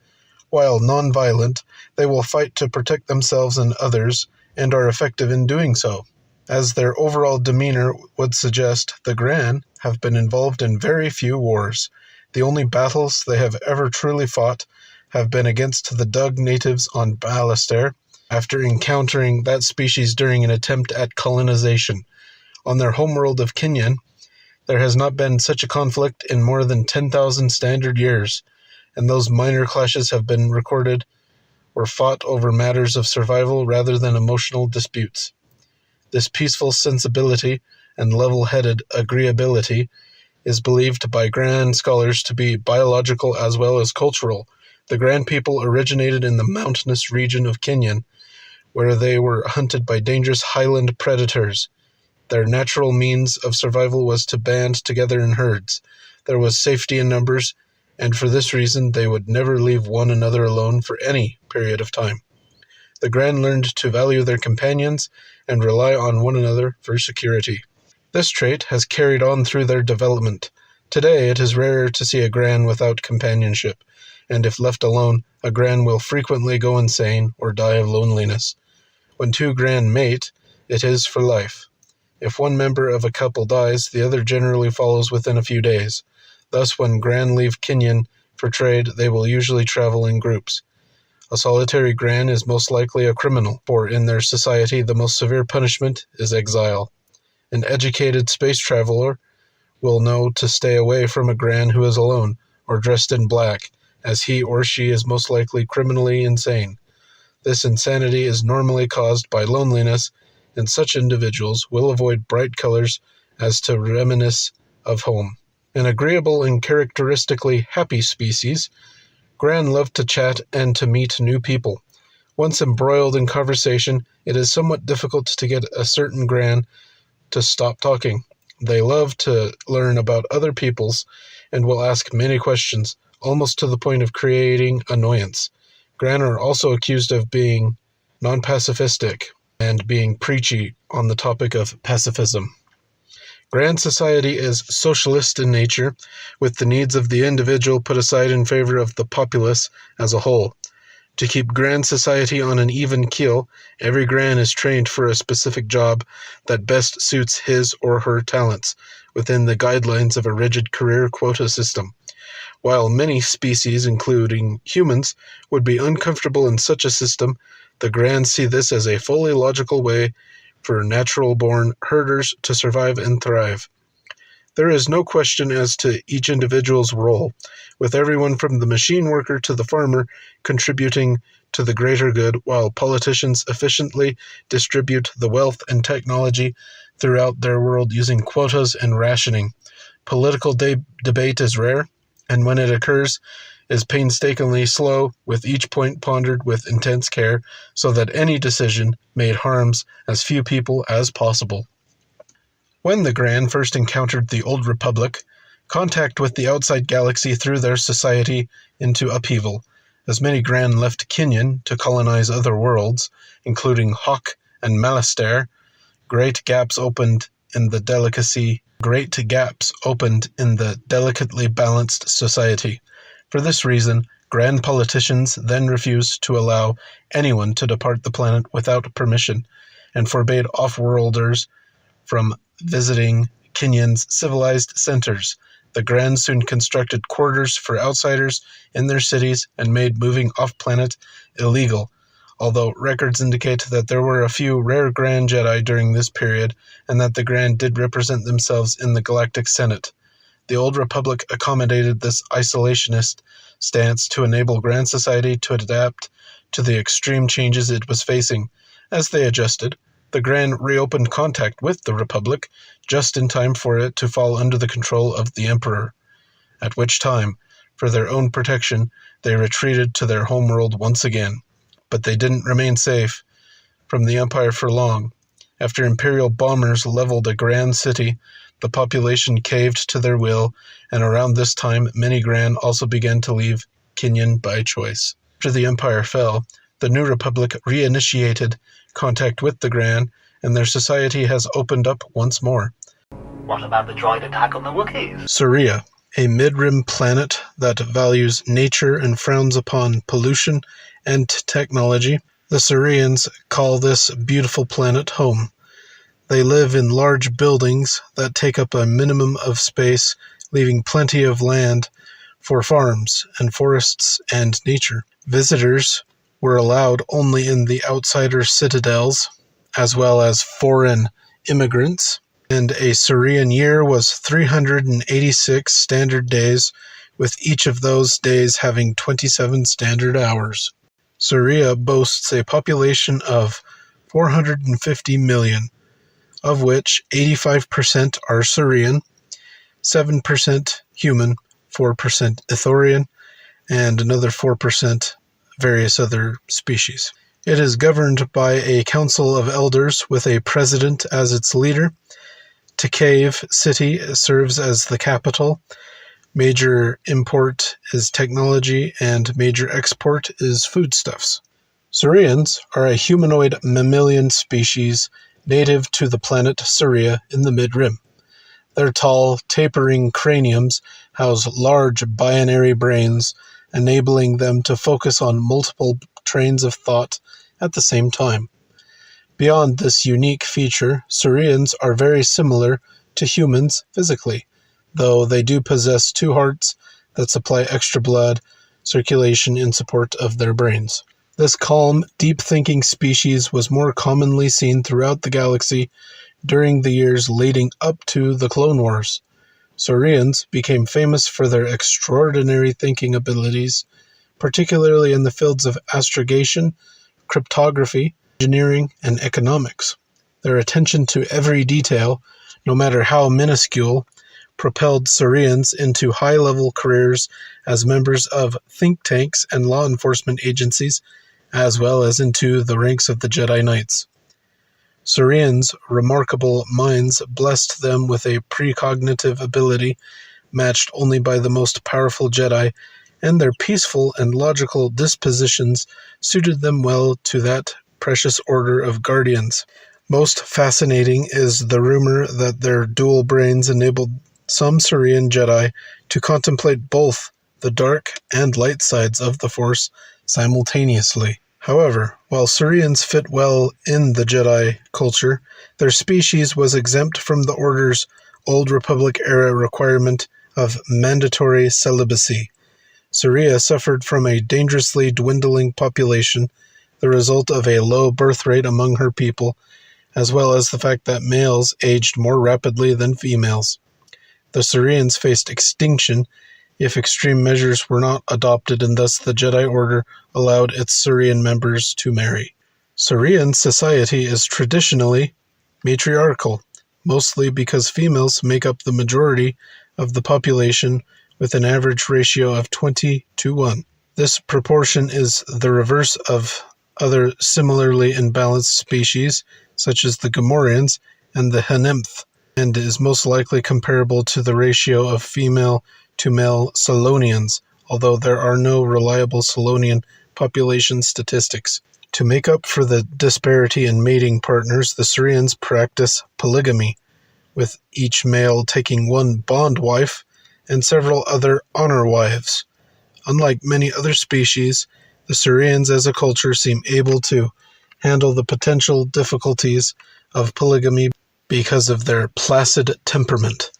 While non-violent, they will fight to protect themselves and others, and are effective in doing so. As their overall demeanor would suggest, the Gran have been involved in very few wars. The only battles they have ever truly fought have been against the Dug natives on Balastair, after encountering that species during an attempt at colonization. On their homeworld of Kinyan, there has not been such a conflict in more than 10,000 standard years, and those minor clashes have been recorded or fought over matters of survival rather than emotional disputes. This peaceful sensibility and level-headed agreeability is believed by Gran scholars to be biological as well as cultural. The Gran people originated in the mountainous region of Kinyan, where they were hunted by dangerous highland predators. Their natural means of survival was to band together in herds. There was safety in numbers, and for this reason they would never leave one another alone for any period of time. The Gran learned to value their companions and rely on one another for security. This trait has carried on through their development. Today it is rarer to see a Gran without companionship, and if left alone, a Gran will frequently go insane or die of loneliness. When two Gran mate, it is for life. If one member of a couple dies, the other generally follows within a few days. Thus, when Gran leave Kinyan for trade, they will usually travel in groups. A solitary Gran is most likely a criminal, for in their society the most severe punishment is exile. An educated space traveler will know to stay away from a Gran who is alone, or dressed in black, as he or she is most likely criminally insane. This insanity is normally caused by loneliness, and such individuals will avoid bright colors as to reminisce of home. An agreeable and characteristically happy species, Gran love to chat and to meet new people. Once embroiled in conversation, it is somewhat difficult to get a certain Gran to stop talking. They love to learn about other peoples and will ask many questions, almost to the point of creating annoyance. Gran are also accused of being non-pacifistic and being preachy on the topic of pacifism. Gran society is socialist in nature, with the needs of the individual put aside in favor of the populace as a whole. To keep Gran society on an even keel, every Gran is trained for a specific job that best suits his or her talents, within the guidelines of a rigid career quota system. While many species, including humans, would be uncomfortable in such a system, the Grans see this as a fully logical way for natural-born herders to survive and thrive. There is no question as to each individual's role, with everyone from the machine worker to the farmer contributing to the greater good, while politicians efficiently distribute the wealth and technology throughout their world using quotas and rationing. Political debate is rare, and when it occurs, is painstakingly slow, with each point pondered with intense care, so that any decision made harms as few people as possible. When the Gran first encountered the Old Republic, contact with the outside galaxy threw their society into upheaval, as many Gran left Kinyan to colonize other worlds, including Hawk and Malastair. Great gaps opened in the delicately balanced society. For this reason, Gran politicians then refused to allow anyone to depart the planet without permission, and forbade off-worlders from visiting Kinyan's civilized centers. The Gran soon constructed quarters for outsiders in their cities and made moving off-planet illegal, although records indicate that there were a few rare Gran Jedi during this period, and that the Gran did represent themselves in the Galactic Senate. The Old Republic accommodated this isolationist stance to enable Gran society to adapt to the extreme changes it was facing. As they adjusted, the Gran reopened contact with the Republic just in time for it to fall under the control of the Emperor, at which time, for their own protection, they retreated to their homeworld once again. But they didn't remain safe from the Empire for long. After Imperial bombers leveled a Gran city, the population caved to their will, and around this time many Gran also began to leave Kinyan by choice. After the Empire fell, the New Republic reinitiated contact with the Gran, and their society has opened up once more. What about the droid attack on the Wookies? Cerea, a mid-rim planet that values nature and frowns upon pollution and technology. The Cereans call this beautiful planet home. They live in large buildings that take up a minimum of space, leaving plenty of land for farms and forests and nature. Visitors were allowed only in the outsider citadels, as well as foreign immigrants, and a Cerean year was 386 standard days, with each of those days having 27 standard hours. Cerea boasts a population of 450 million, of which 85% are Cerean, 7% human, 4% Ithorian, and another 4% various other species. It is governed by a council of elders with a president as its leader. Cave City serves as the capital. Major import is technology, and major export is foodstuffs. Cereans are a humanoid mammalian species native to the planet Cerea in the Mid-Rim. Their tall, tapering craniums house large binary brains, enabling them to focus on multiple trains of thought at the same time. Beyond this unique feature, Cereans are very similar to humans physically, though they do possess two hearts that supply extra blood circulation in support of their brains. This calm, deep-thinking species was more commonly seen throughout the galaxy during the years leading up to the Clone Wars. Cereans became famous for their extraordinary thinking abilities, particularly in the fields of astrogation, cryptography, engineering, and economics. Their attention to every detail, no matter how minuscule, propelled Cereans into high-level careers as members of think tanks and law enforcement agencies, as well as into the ranks of the Jedi Knights. Cereans' remarkable minds blessed them with a precognitive ability matched only by the most powerful Jedi, and their peaceful and logical dispositions suited them well to that precious order of guardians. Most fascinating is the rumor that their dual brains enabled some Cerean Jedi to contemplate both the dark and light sides of the Force simultaneously. However, while Cereans fit well in the Jedi culture, their species was exempt from the Order's Old Republic-era requirement of mandatory celibacy. Cerea suffered from a dangerously dwindling population, the result of a low birth rate among her people, as well as the fact that males aged more rapidly than females. The Cereans faced extinction if extreme measures were not adopted, and thus the Jedi Order allowed its Cerean members to marry. Cerean society is traditionally matriarchal, mostly because females make up the majority of the population with an average ratio of 20:1. This proportion is the reverse of other similarly imbalanced species, such as the Gamorreans and the Hnemth, and is most likely comparable to the ratio of female to male Salonians, although there are no reliable Salonian population statistics. To make up for the disparity in mating partners, the Cereans practice polygamy, with each male taking one bond wife and several other honor wives. Unlike many other species, the Cereans as a culture seem able to handle the potential difficulties of polygamy because of their placid temperament.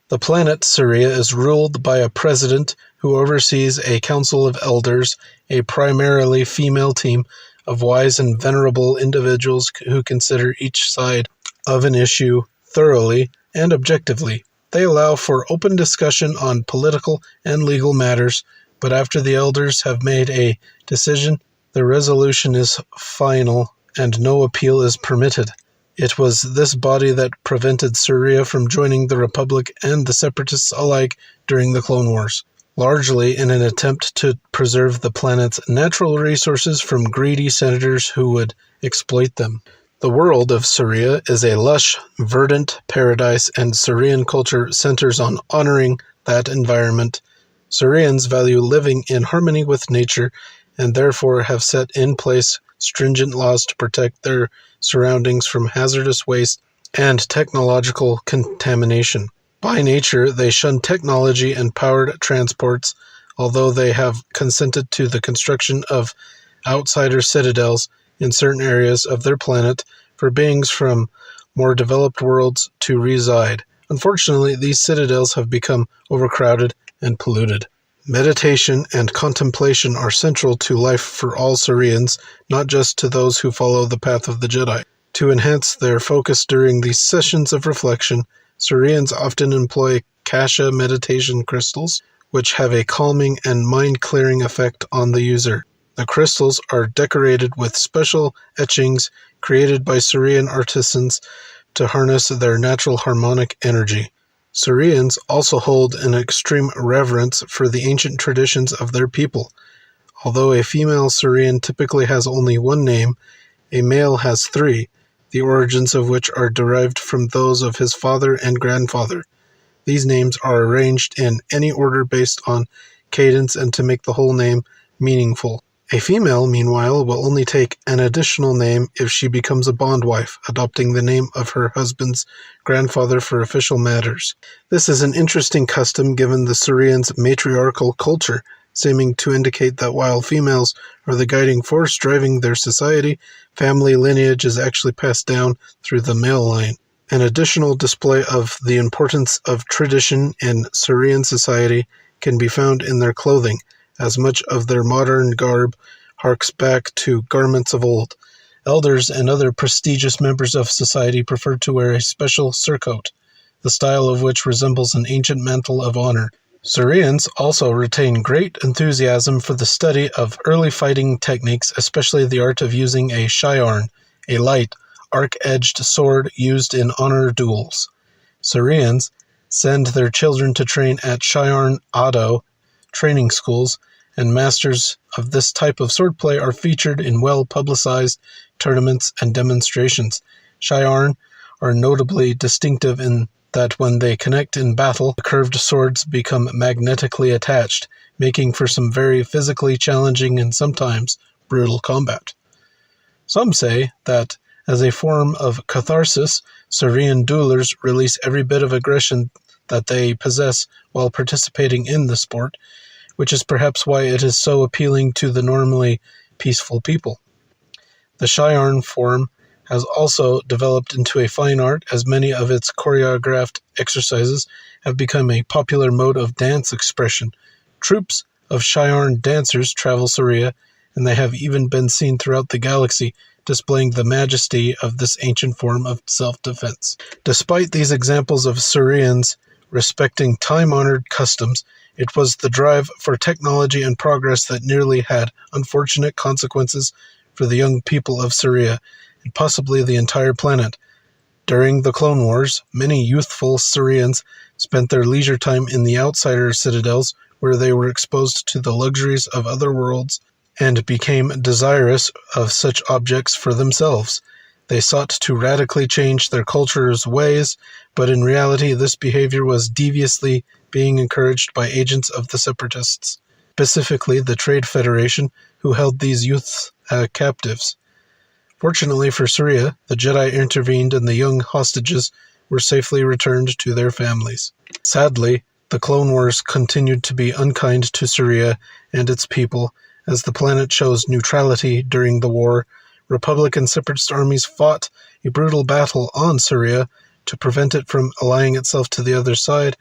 The planet Cerea is ruled by a president who oversees a council of elders, a primarily female team of wise and venerable individuals who consider each side of an issue thoroughly and objectively. They allow for open discussion on political and legal matters, but after the elders have made a decision, the resolution is final and no appeal is permitted. It was this body that prevented Cerea from joining the Republic and the Separatists alike during the Clone Wars, largely in an attempt to preserve the planet's natural resources from greedy senators who would exploit them. The world of Cerea is a lush, verdant paradise, and Cerean culture centers on honoring that environment. Cereans value living in harmony with nature and therefore have set in place stringent laws to protect their surroundings from hazardous waste and technological contamination. By nature, they shun technology and powered transports, although they have consented to the construction of outsider citadels in certain areas of their planet for beings from more developed worlds to reside. Unfortunately, these citadels have become overcrowded and polluted. Meditation and contemplation are central to life for all Cereans, not just to those who follow the path of the Jedi. To enhance their focus during these sessions of reflection, Cereans often employ Kasha meditation crystals, which have a calming and mind-clearing effect on the user. The crystals are decorated with special etchings created by Cerean artisans to harness their natural harmonic energy. Cereans also hold an extreme reverence for the ancient traditions of their people. Although a female Cerean typically has only one name, a male has three, the origins of which are derived from those of his father and grandfather. These names are arranged in any order based on cadence and to make the whole name meaningful. A female, meanwhile, will only take an additional name if she becomes a bondwife, adopting the name of her husband's grandfather for official matters. This is an interesting custom given the Cereans' matriarchal culture, seeming to indicate that while females are the guiding force driving their society, family lineage is actually passed down through the male line. An additional display of the importance of tradition in Cerean society can be found in their clothing, as much of their modern garb harks back to garments of old. Elders and other prestigious members of society prefer to wear a special surcoat, the style of which resembles an ancient mantle of honor. Cereans also retain great enthusiasm for the study of early fighting techniques, especially the art of using a shiarn, a light, arc-edged sword used in honor duels. Cereans send their children to train at shiarn Ado training schools, and masters of this type of swordplay are featured in well-publicized tournaments and demonstrations. Shiarn are notably distinctive in that when they connect in battle, the curved swords become magnetically attached, making for some very physically challenging and sometimes brutal combat. Some say that, as a form of catharsis, Cerean duelers release every bit of aggression that they possess while participating in the sport, which is perhaps why it is so appealing to the normally peaceful people. The shiarn form has also developed into a fine art, as many of its choreographed exercises have become a popular mode of dance expression. Troops of shiarn dancers travel Cerea, and they have even been seen throughout the galaxy, displaying the majesty of this ancient form of self-defense. Despite these examples of Cereans respecting time-honored customs, it was the drive for technology and progress that nearly had unfortunate consequences for the young people of Cerea, and possibly the entire planet. During the Clone Wars, many youthful Cereans spent their leisure time in the outsider citadels, where they were exposed to the luxuries of other worlds and became desirous of such objects for themselves. They sought to radically change their culture's ways, but in reality this behavior was deviously being encouraged by agents of the Separatists, specifically the Trade Federation, who held these youths captives. Fortunately for Cerea, the Jedi intervened and the young hostages were safely returned to their families. Sadly, the Clone Wars continued to be unkind to Cerea and its people, as the planet chose neutrality during the war. Republic and Separatist armies fought a brutal battle on Cerea to prevent it from allying itself to the other side.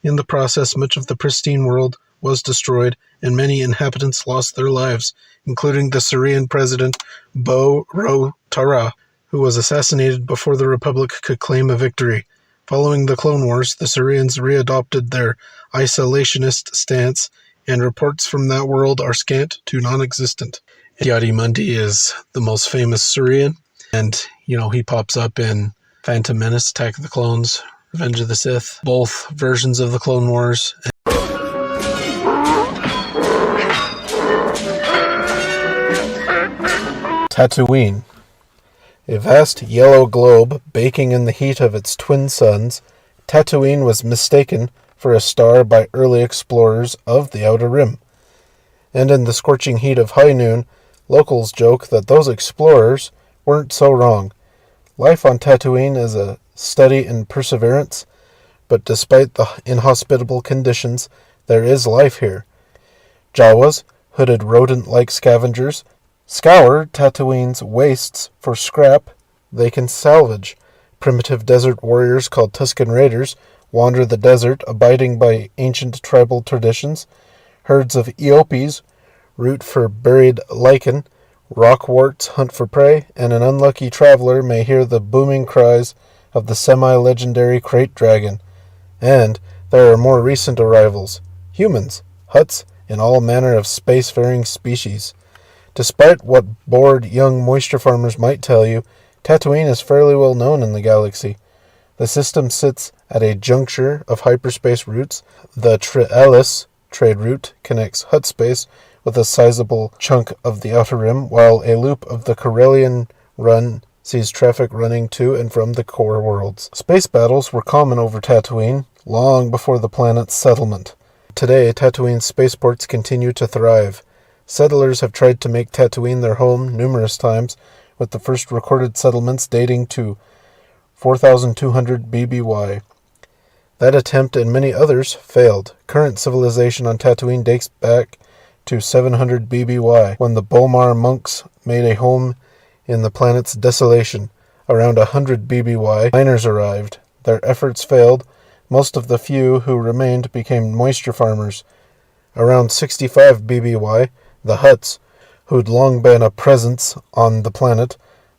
In the process, much of the pristine world was destroyed, and many inhabitants lost their lives, including the Cerean president Bo-Ro-Tara, who was assassinated before the Republic could claim a victory. Following the Clone Wars, the Cereans readopted their isolationist stance, and reports from that world are scant to non-existent. Ki-Adi-Mundi is the most famous Cerean, and, he pops up in Phantom Menace, Attack of the Clones, Revenge of the Sith, both versions of the Clone Wars. Tatooine. A vast yellow globe baking in the heat of its twin suns, Tatooine was mistaken for a star by early explorers of the Outer Rim. And in the scorching heat of high noon, locals joke that those explorers weren't so wrong. Life on Tatooine is a study in perseverance, but despite the inhospitable conditions, there is life here. Jawas, hooded rodent-like scavengers, scour Tatooine's wastes for scrap they can salvage, Primitive desert warriors called Tusken Raiders wander the desert, abiding by ancient tribal traditions. Herds of Eopes root for buried lichen, rockworts hunt for prey, and an unlucky traveler may hear the booming cries of the semi-legendary Krayt Dragon. And there are more recent arrivals, humans, Hutts, and all manner of spacefaring species. Despite what bored young moisture farmers might tell you, Tatooine is fairly well known in the galaxy. The system sits at a juncture of hyperspace routes. The Tra'elis trade route connects Hutt space with a sizable chunk of the Outer Rim, while a loop of the Corellian run sees traffic running to and from the core worlds. Space battles were common over Tatooine long before the planet's settlement. Today, Tatooine's spaceports continue to thrive. Settlers have tried to make Tatooine their home numerous times, with the first recorded settlements dating to 4,200 BBY. That attempt and many others failed. Current civilization on Tatooine dates back to 700 BBY, when the Bomar monks made a home in the planet's desolation. Around 100 BBY, miners arrived. Their efforts failed. Most of the few who remained became moisture farmers. Around 65 BBY, the Hutts, who'd long been a presence on the planet,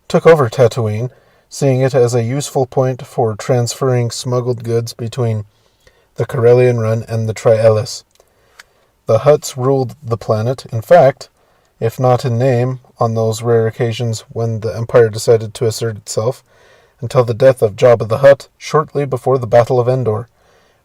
took over Tatooine, seeing it as a useful point for transferring smuggled goods between the Corellian Run and the Tra'elis. The Hutts ruled the planet, in fact, if not in name, on those rare occasions when the Empire decided to assert itself, until the death of Jabba the Hutt shortly before the Battle of Endor.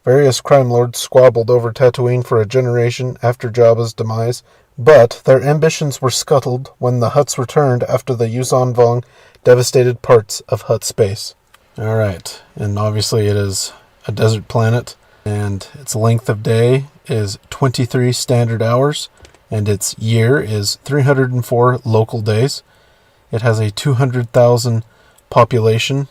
Various crime lords squabbled over Tatooine for a generation after Jabba's demise, but their ambitions were scuttled when the Hutts returned after the Yuuzhan Vong devastated parts of Hutt space. Alright, and obviously it is a desert planet, and its length of day is 23 standard hours, and its year is 304 local days. It has a 200,000 population,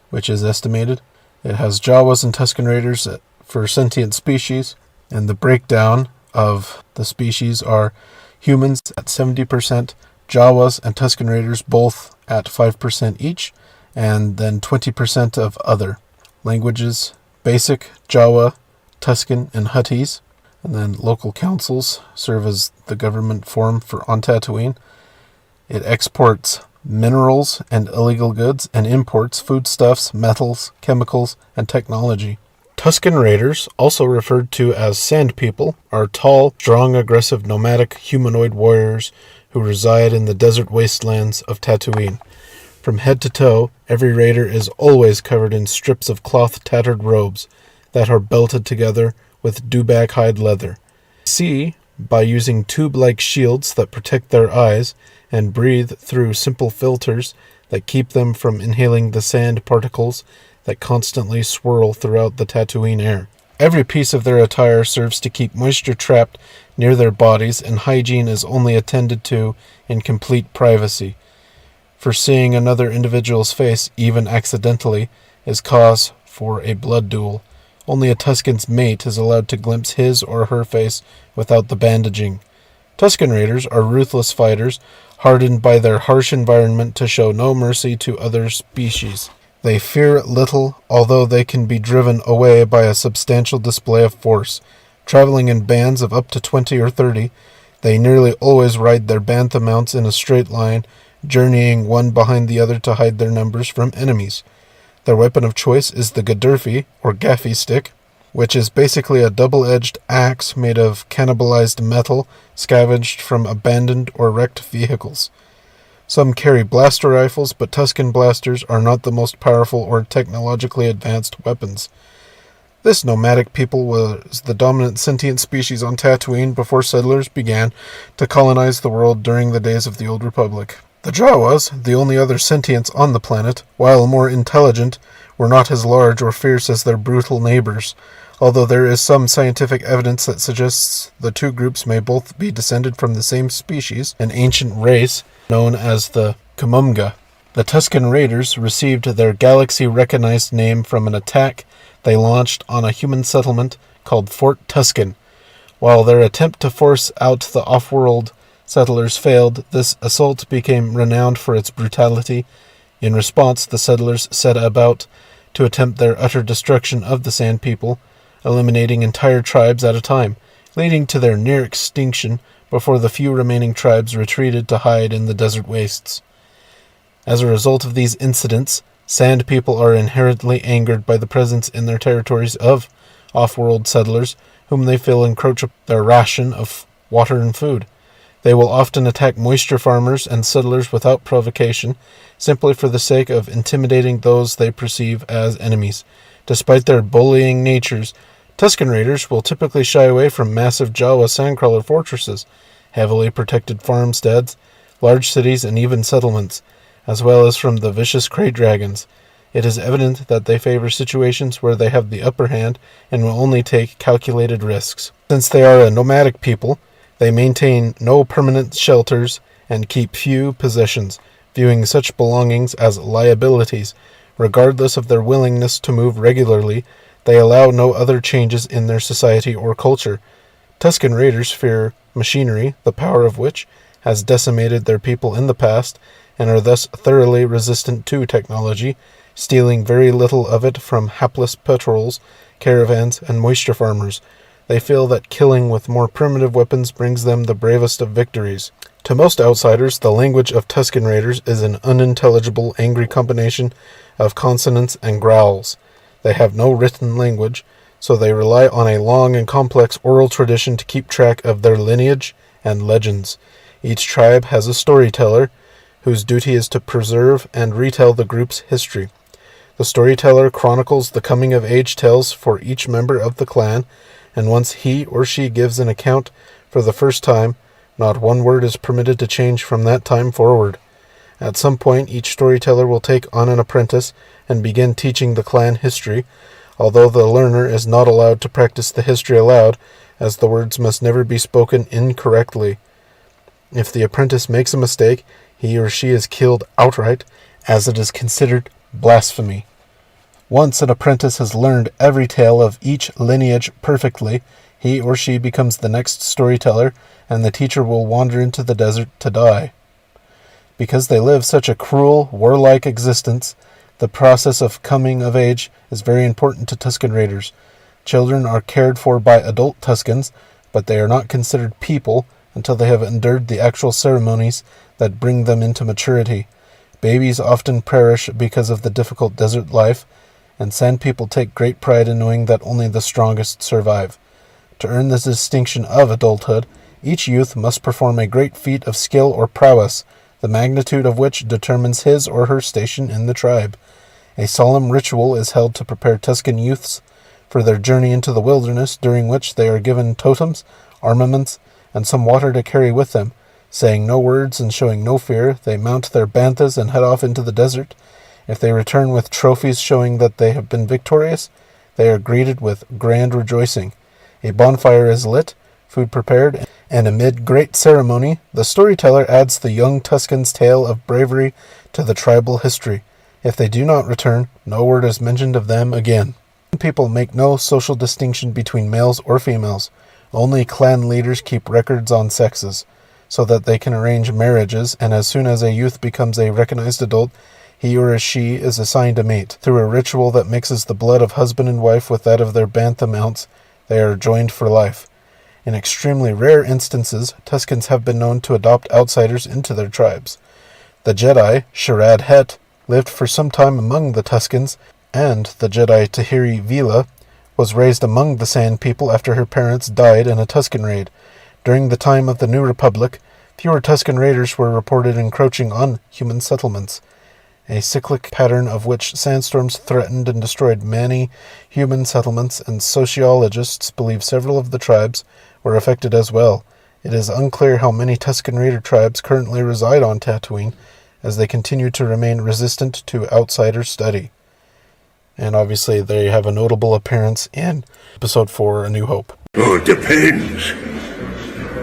which is estimated. It has Jawas and Tusken Raiders for sentient species, and the breakdown of the species are humans at 70%, Jawas and Tusken Raiders both at 5% each, and then 20% of other languages: Basic, Jawa, Tusken, and Huttese. And then local councils serve as the government form on Tatooine. It exports minerals and illegal goods, and imports foodstuffs, metals, chemicals, and technology. Tusken Raiders, also referred to as Sand People, are tall, strong, aggressive, nomadic humanoid warriors who reside in the desert wastelands of Tatooine. From head to toe, every raider is always covered in strips of cloth-tattered robes that are belted together with dewback hide leather. See, by using tube-like shields that protect their eyes, and breathe through simple filters that keep them from inhaling the sand particles that constantly swirl throughout the Tatooine air. Every piece of their attire serves to keep moisture trapped near their bodies, and hygiene is only attended to in complete privacy. For seeing another individual's face, even accidentally, is cause for a blood duel. Only a Tusken's mate is allowed to glimpse his or her face without the bandaging. Tusken Raiders are ruthless fighters, hardened by their harsh environment to show no mercy to other species. They fear little, although they can be driven away by a substantial display of force. Traveling in bands of up to 20 or 30, they nearly always ride their bantha mounts in a straight line, journeying one behind the other to hide their numbers from enemies. Their weapon of choice is the Gadurfi, or Gaffi stick, which is basically a double-edged axe made of cannibalized metal scavenged from abandoned or wrecked vehicles. Some carry blaster rifles, but Tusken blasters are not the most powerful or technologically advanced weapons. This nomadic people was the dominant sentient species on Tatooine before settlers began to colonize the world during the days of the Old Republic. The Jawas, the only other sentients on the planet, while more intelligent, were not as large or fierce as their brutal neighbors, although there is some scientific evidence that suggests the two groups may both be descended from the same species, an ancient race known as the Kumumga. The Tusken Raiders received their galaxy-recognized name from an attack they launched on a human settlement called Fort Tusken. While their attempt to force out the off-world settlers failed, this assault became renowned for its brutality In response, the settlers set about to attempt their utter destruction of the Sand People, eliminating entire tribes at a time, leading to their near extinction before the few remaining tribes retreated to hide in the desert wastes. As a result of these incidents, Sand People are inherently angered by the presence in their territories of off-world settlers whom they feel encroach their ration of water and food. They will often attack moisture farmers and settlers without provocation, simply for the sake of intimidating those they perceive as enemies. Despite their bullying natures, Tusken Raiders will typically shy away from massive Jawa sandcrawler fortresses, heavily protected farmsteads, large cities, and even settlements, as well as from the vicious Krayt dragons. It is evident that they favor situations where they have the upper hand and will only take calculated risks. Since they are a nomadic people, they maintain no permanent shelters and keep few possessions, viewing such belongings as liabilities. Regardless of their willingness to move regularly, they allow no other changes in their society or culture. Tusken Raiders fear machinery, the power of which has decimated their people in the past, and are thus thoroughly resistant to technology, stealing very little of it from hapless patrols, caravans, and moisture farmers. They feel that killing with more primitive weapons brings them the bravest of victories. To most outsiders, the language of Tusken Raiders is an unintelligible, angry combination of consonants and growls. They have no written language, so they rely on a long and complex oral tradition to keep track of their lineage and legends. Each tribe has a storyteller, whose duty is to preserve and retell the group's history. The storyteller chronicles the coming-of-age tales for each member of the clan, and once he or she gives an account for the first time, not one word is permitted to change from that time forward. At some point, each storyteller will take on an apprentice and begin teaching the clan history, although the learner is not allowed to practice the history aloud, as the words must never be spoken incorrectly. If the apprentice makes a mistake, he or she is killed outright, as it is considered blasphemy. Once an apprentice has learned every tale of each lineage perfectly, he or she becomes the next storyteller, and the teacher will wander into the desert to die. Because they live such a cruel, warlike existence, the process of coming of age is very important to Tusken Raiders. Children are cared for by adult Tuskens, but they are not considered people until they have endured the actual ceremonies that bring them into maturity. Babies often perish because of the difficult desert life, and Sand People take great pride in knowing that only the strongest survive. To earn the distinction of adulthood, each youth must perform a great feat of skill or prowess, the magnitude of which determines his or her station in the tribe. A solemn ritual is held to prepare Tusken youths for their journey into the wilderness, during which they are given totems, armaments, and some water to carry with them. Saying no words and showing no fear, they mount their banthas and head off into the desert. If they return with trophies showing that they have been victorious, they are greeted with grand rejoicing. A bonfire is lit, food prepared, and amid great ceremony, the storyteller adds the young Tusken's tale of bravery to the tribal history. If they do not return, no word is mentioned of them again. People make no social distinction between males or females. Only clan leaders keep records on sexes, so that they can arrange marriages, and as soon as a youth becomes a recognized adult, he or she is assigned a mate. Through a ritual that mixes the blood of husband and wife with that of their bantha mounts, they are joined for life. In extremely rare instances, Tuskens have been known to adopt outsiders into their tribes. The Jedi, Sharad Het, lived for some time among the Tuskens, and the Jedi Tahiri Vila was raised among the Sand People after her parents died in a Tusken raid. During the time of the New Republic, fewer Tusken Raiders were reported encroaching on human settlements, a cyclic pattern of which sandstorms threatened and destroyed many human settlements, and sociologists believe several of the tribes were affected as well. It is unclear how many Tusken Raider tribes currently reside on Tatooine, as they continue to remain resistant to outsider study. And obviously they have a notable appearance in Episode 4, A New Hope. Oh, it depends.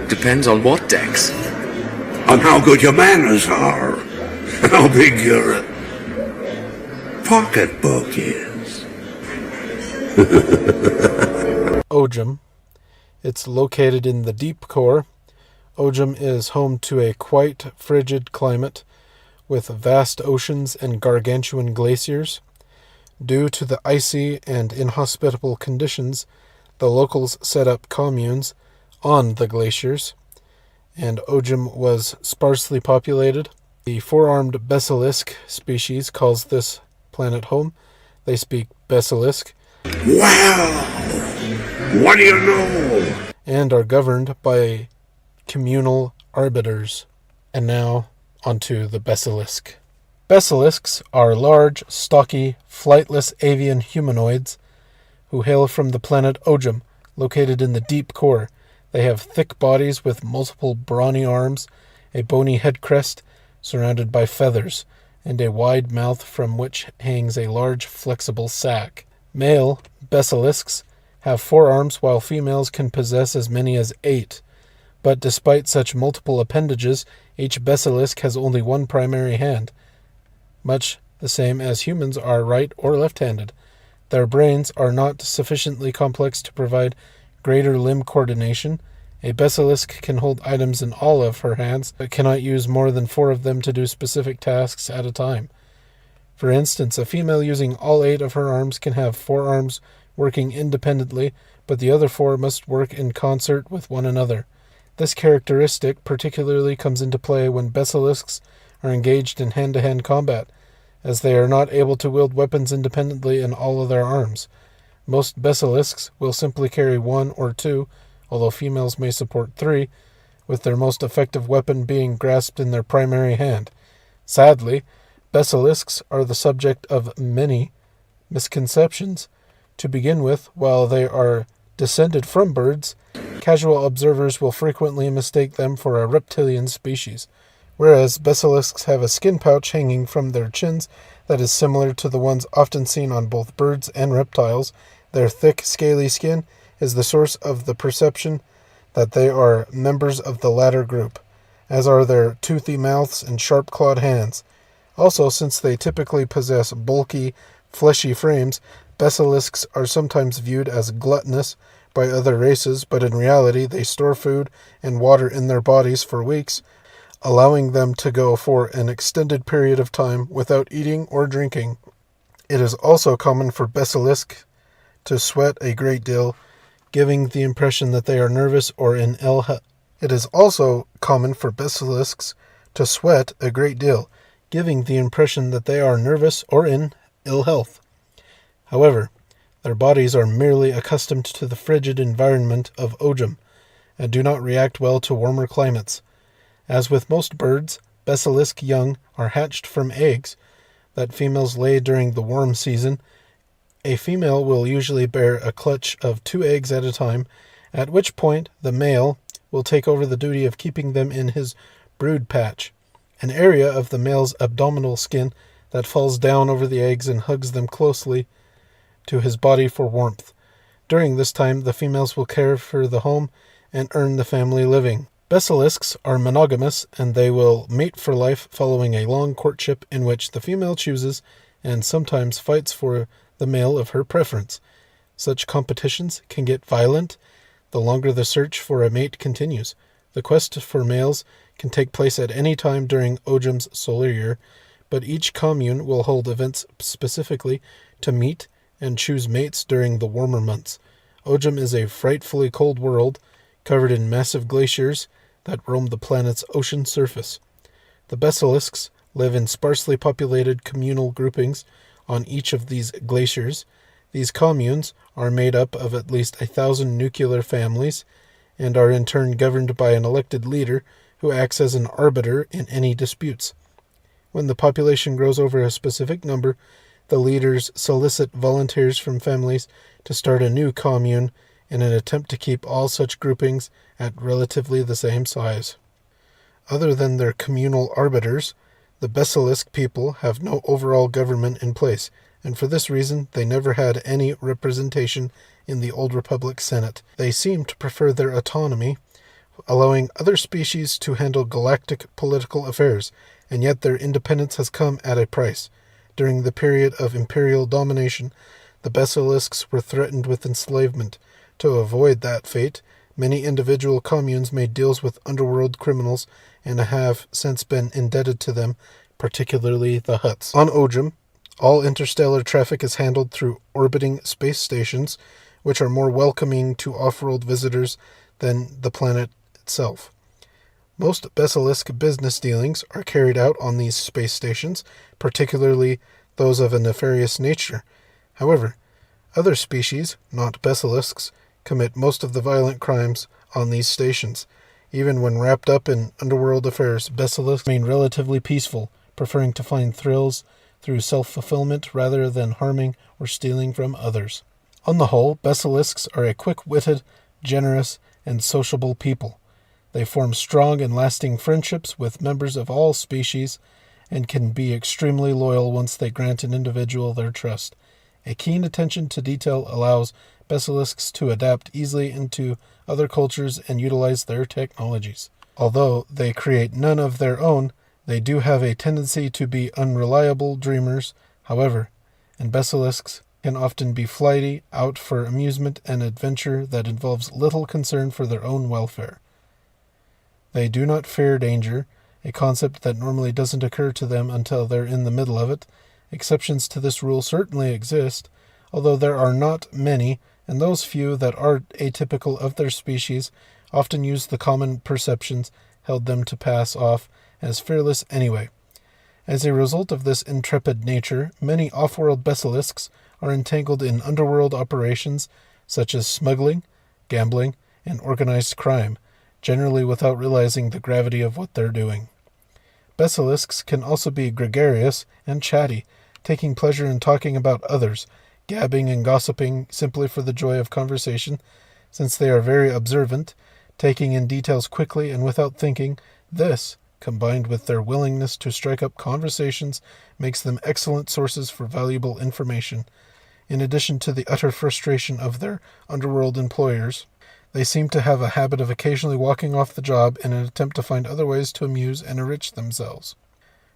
Depends on what, Dex? On how good your manners are. How big your pocketbook is. Ojum. It's located in the deep core. Ojum is home to a quite frigid climate, with vast oceans and gargantuan glaciers. Due to the icy and inhospitable conditions, the locals set up communes on the glaciers, and Ojum was sparsely populated. The four-armed Besalisk species calls this planet home. They speak Besalisk. Well, what do you know? And are governed by communal arbiters. And now, onto the Besalisk. Besalisks are large, stocky, flightless avian humanoids who hail from the planet Ojum, located in the deep core. They have thick bodies with multiple brawny arms, a bony head crest surrounded by feathers, and a wide mouth from which hangs a large flexible sac. Male Besalisks have 4 arms, while females can possess as many as 8. But despite such multiple appendages, each Besalisk has only one primary hand, much the same as humans are right or left-handed. Their brains are not sufficiently complex to provide greater limb coordination. A Besalisk can hold items in all of her hands, but cannot use more than 4 of them to do specific tasks at a time. For instance, a female using all 8 of her arms can have 4 arms working independently, but the other 4 must work in concert with one another. This characteristic particularly comes into play when Besalisks are engaged in hand-to-hand combat, as they are not able to wield weapons independently in all of their arms. Most Besalisks will simply carry 1 or 2, although females may support 3, with their most effective weapon being grasped in their primary hand. Sadly, Besalisks are the subject of many misconceptions. To begin with, while they are descended from birds, casual observers will frequently mistake them for a reptilian species, whereas Besalisks have a skin pouch hanging from their chins that is similar to the ones often seen on both birds and reptiles. Their thick, scaly skin is the source of the perception that they are members of the latter group, as are their toothy mouths and sharp-clawed hands. Also, since they typically possess bulky, fleshy frames, Besalisks are sometimes viewed as gluttonous by other races, but in reality they store food and water in their bodies for weeks, allowing them to go for an extended period of time without eating or drinking. It is also common for Besalisk to sweat a great deal, giving the impression that they are nervous or in ill health. It is also common for Besalisks to sweat a great deal, giving the impression that they are nervous or in ill health. However, their bodies are merely accustomed to the frigid environment of Ojum, and do not react well to warmer climates. As with most birds, Besalisk young are hatched from eggs that females lay during the warm season. A female will usually bear a clutch of 2 eggs at a time, at which point the male will take over the duty of keeping them in his brood patch, an area of the male's abdominal skin that falls down over the eggs and hugs them closely to his body for warmth. During this time, the females will care for the home and earn the family living. Besalisks are monogamous, and they will mate for life following a long courtship in which the female chooses and sometimes fights for the male of her preference. Such competitions can get violent the longer the search for a mate continues. The quest for males can take place at any time during Ojum's solar year, but each commune will hold events specifically to meet and choose mates during the warmer months. Ojum is a frightfully cold world, covered in massive glaciers that roam the planet's ocean surface. The Besalisks live in sparsely populated communal groupings on each of these glaciers. These communes are made up of at least 1,000 nuclear families, and are in turn governed by an elected leader who acts as an arbiter in any disputes. When the population grows over a specific number, the leaders solicit volunteers from families to start a new commune in an attempt to keep all such groupings at relatively the same size. Other than their communal arbiters, the Besalisk people have no overall government in place, and for this reason they never had any representation in the Old Republic Senate. They seem to prefer their autonomy, allowing other species to handle galactic political affairs, and yet their independence has come at a price. During the period of imperial domination, the Besalisks were threatened with enslavement. To avoid that fate, many individual communes made deals with underworld criminals and have since been indebted to them, particularly the Hutts. On Ojum, all interstellar traffic is handled through orbiting space stations, which are more welcoming to off-world visitors than the planet itself. Most Besalisk business dealings are carried out on these space stations, particularly those of a nefarious nature. However, other species, not Besalisks, commit most of the violent crimes on these stations. Even when wrapped up in underworld affairs, Besalisks remain relatively peaceful, preferring to find thrills through self-fulfillment rather than harming or stealing from others. On the whole, Besalisks are a quick-witted, generous, and sociable people. They form strong and lasting friendships with members of all species and can be extremely loyal once they grant an individual their trust. A keen attention to detail allows Besalisks to adapt easily into other cultures and utilize their technologies. Although they create none of their own, they do have a tendency to be unreliable dreamers, however, and Besalisks can often be flighty, out for amusement and adventure that involves little concern for their own welfare. They do not fear danger, a concept that normally doesn't occur to them until they're in the middle of it. Exceptions to this rule certainly exist, although there are not many, and those few that are atypical of their species often use the common perceptions held them to pass off as fearless anyway. As a result of this intrepid nature, many off-world Besalisks are entangled in underworld operations such as smuggling, gambling, and organized crime, generally without realizing the gravity of what they're doing. Besalisks can also be gregarious and chatty, taking pleasure in talking about others, gabbing and gossiping simply for the joy of conversation. Since they are very observant, taking in details quickly and without thinking, this, combined with their willingness to strike up conversations, makes them excellent sources for valuable information. In addition to the utter frustration of their underworld employers, they seem to have a habit of occasionally walking off the job in an attempt to find other ways to amuse and enrich themselves.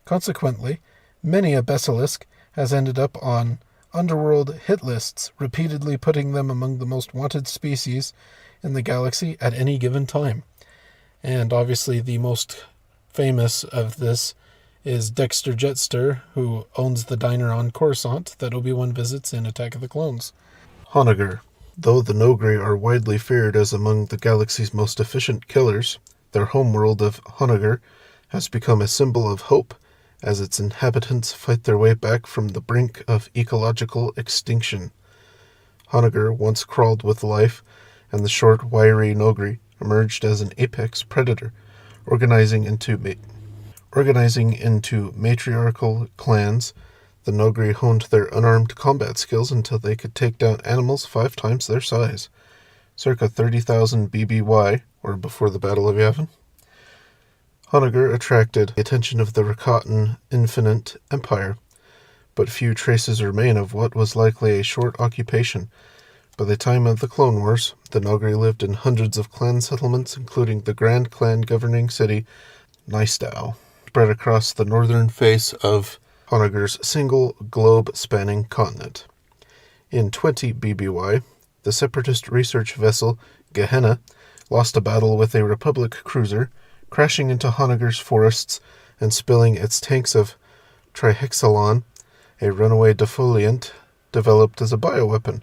Consequently, many a Besalisk has ended up on underworld hit lists, repeatedly putting them among the most wanted species in the galaxy at any given time. And obviously the most famous of this is Dexter Jetster, who owns the diner on Coruscant that Obi-Wan visits in Attack of the Clones. Honoghr. Though the Noghri are widely feared as among the galaxy's most efficient killers, their homeworld of Honoghr has become a symbol of hope as its inhabitants fight their way back from the brink of ecological extinction. Honoghr once crawled with life, and the short, wiry Noghri emerged as an apex predator, organizing into matriarchal clans. The Noghri honed their unarmed combat skills until they could take down animals 5 times their size. Circa 30,000 BBY, or before the Battle of Yavin, Honoghr attracted the attention of the Rakatan Infinite Empire, but few traces remain of what was likely a short occupation. By the time of the Clone Wars, the Noghri lived in hundreds of clan settlements, including the Grand Clan governing city, Nystau, spread across the northern face of Honoghr's single globe-spanning continent. In 20 BBY, the separatist research vessel Gehenna lost a battle with a Republic cruiser, crashing into Honoghr's forests and spilling its tanks of trihexalon, a runaway defoliant developed as a bioweapon.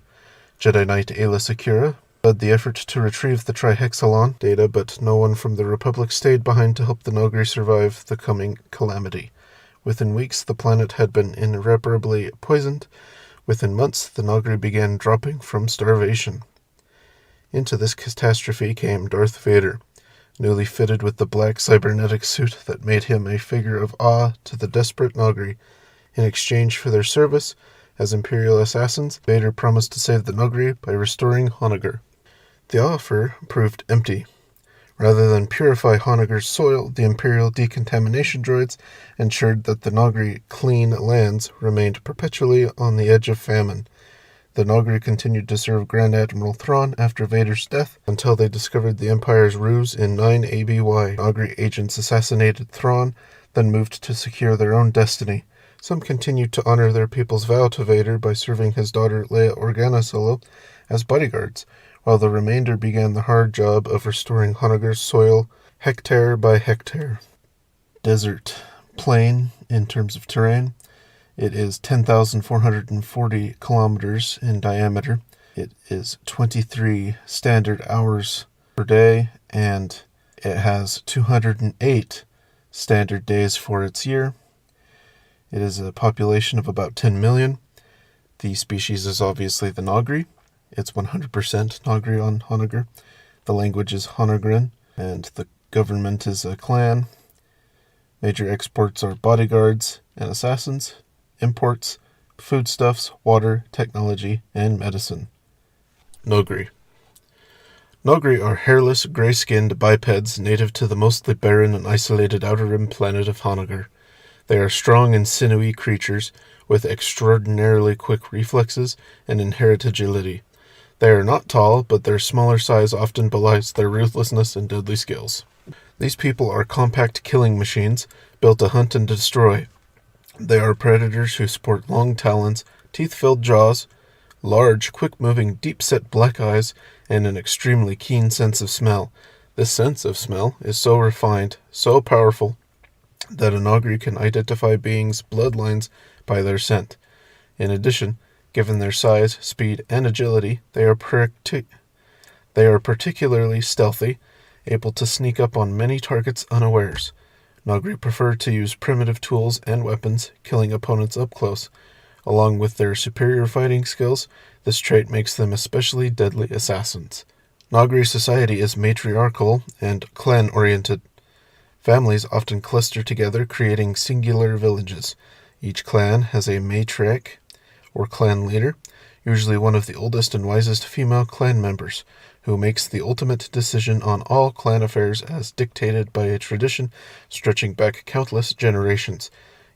Jedi Knight Aayla Secura led the effort to retrieve the trihexalon data, but no one from the Republic stayed behind to help the Noghri survive the coming calamity. Within weeks, the planet had been irreparably poisoned. Within months, the Noghri began dropping from starvation. Into this catastrophe came Darth Vader, newly fitted with the black cybernetic suit that made him a figure of awe to the desperate Noghri. In exchange for their service as Imperial assassins, Vader promised to save the Noghri by restoring Honoghr. The offer proved empty. Rather than purify Honoghr's soil, the Imperial decontamination droids ensured that the Noghri clean lands remained perpetually on the edge of famine. The Noghri continued to serve Grand Admiral Thrawn after Vader's death until they discovered the Empire's ruse in 9 ABY. Noghri agents assassinated Thrawn, then moved to secure their own destiny. Some continued to honor their people's vow to Vader by serving his daughter Leia Organa Solo as bodyguards, while the remainder began the hard job of restoring Honoghr's soil hectare by hectare. Desert. plain in terms of terrain. It is 10,440 kilometers in diameter. It is 23 standard hours per day, and it has 208 standard days for its year. It is a population of about 10 million. The species is obviously the Noghri. It's 100% Noghri on Honoghr. The language is Honogrin, and the government is a clan. Major exports are bodyguards and assassins. Imports, foodstuffs, water, technology, and medicine. Noghri. Noghri are hairless, gray-skinned bipeds native to the mostly barren and isolated Outer Rim planet of Honoghr. They are strong and sinewy creatures with extraordinarily quick reflexes and inherent agility. They are not tall, but their smaller size often belies their ruthlessness and deadly skills. These people are compact killing machines, built to hunt and destroy. They are predators who sport long talons, teeth-filled jaws, large, quick-moving, deep-set black eyes, and an extremely keen sense of smell. This sense of smell is so refined, so powerful, that a Noghri can identify beings' bloodlines by their scent. In addition, given their size, speed, and agility, they are particularly stealthy, able to sneak up on many targets unawares. Noghri prefer to use primitive tools and weapons, killing opponents up close. Along with their superior fighting skills, this trait makes them especially deadly assassins. Noghri society is matriarchal and clan-oriented. Families often cluster together, creating singular villages. Each clan has a matriarch, or clan leader, usually one of the oldest and wisest female clan members, who makes the ultimate decision on all clan affairs as dictated by a tradition stretching back countless generations.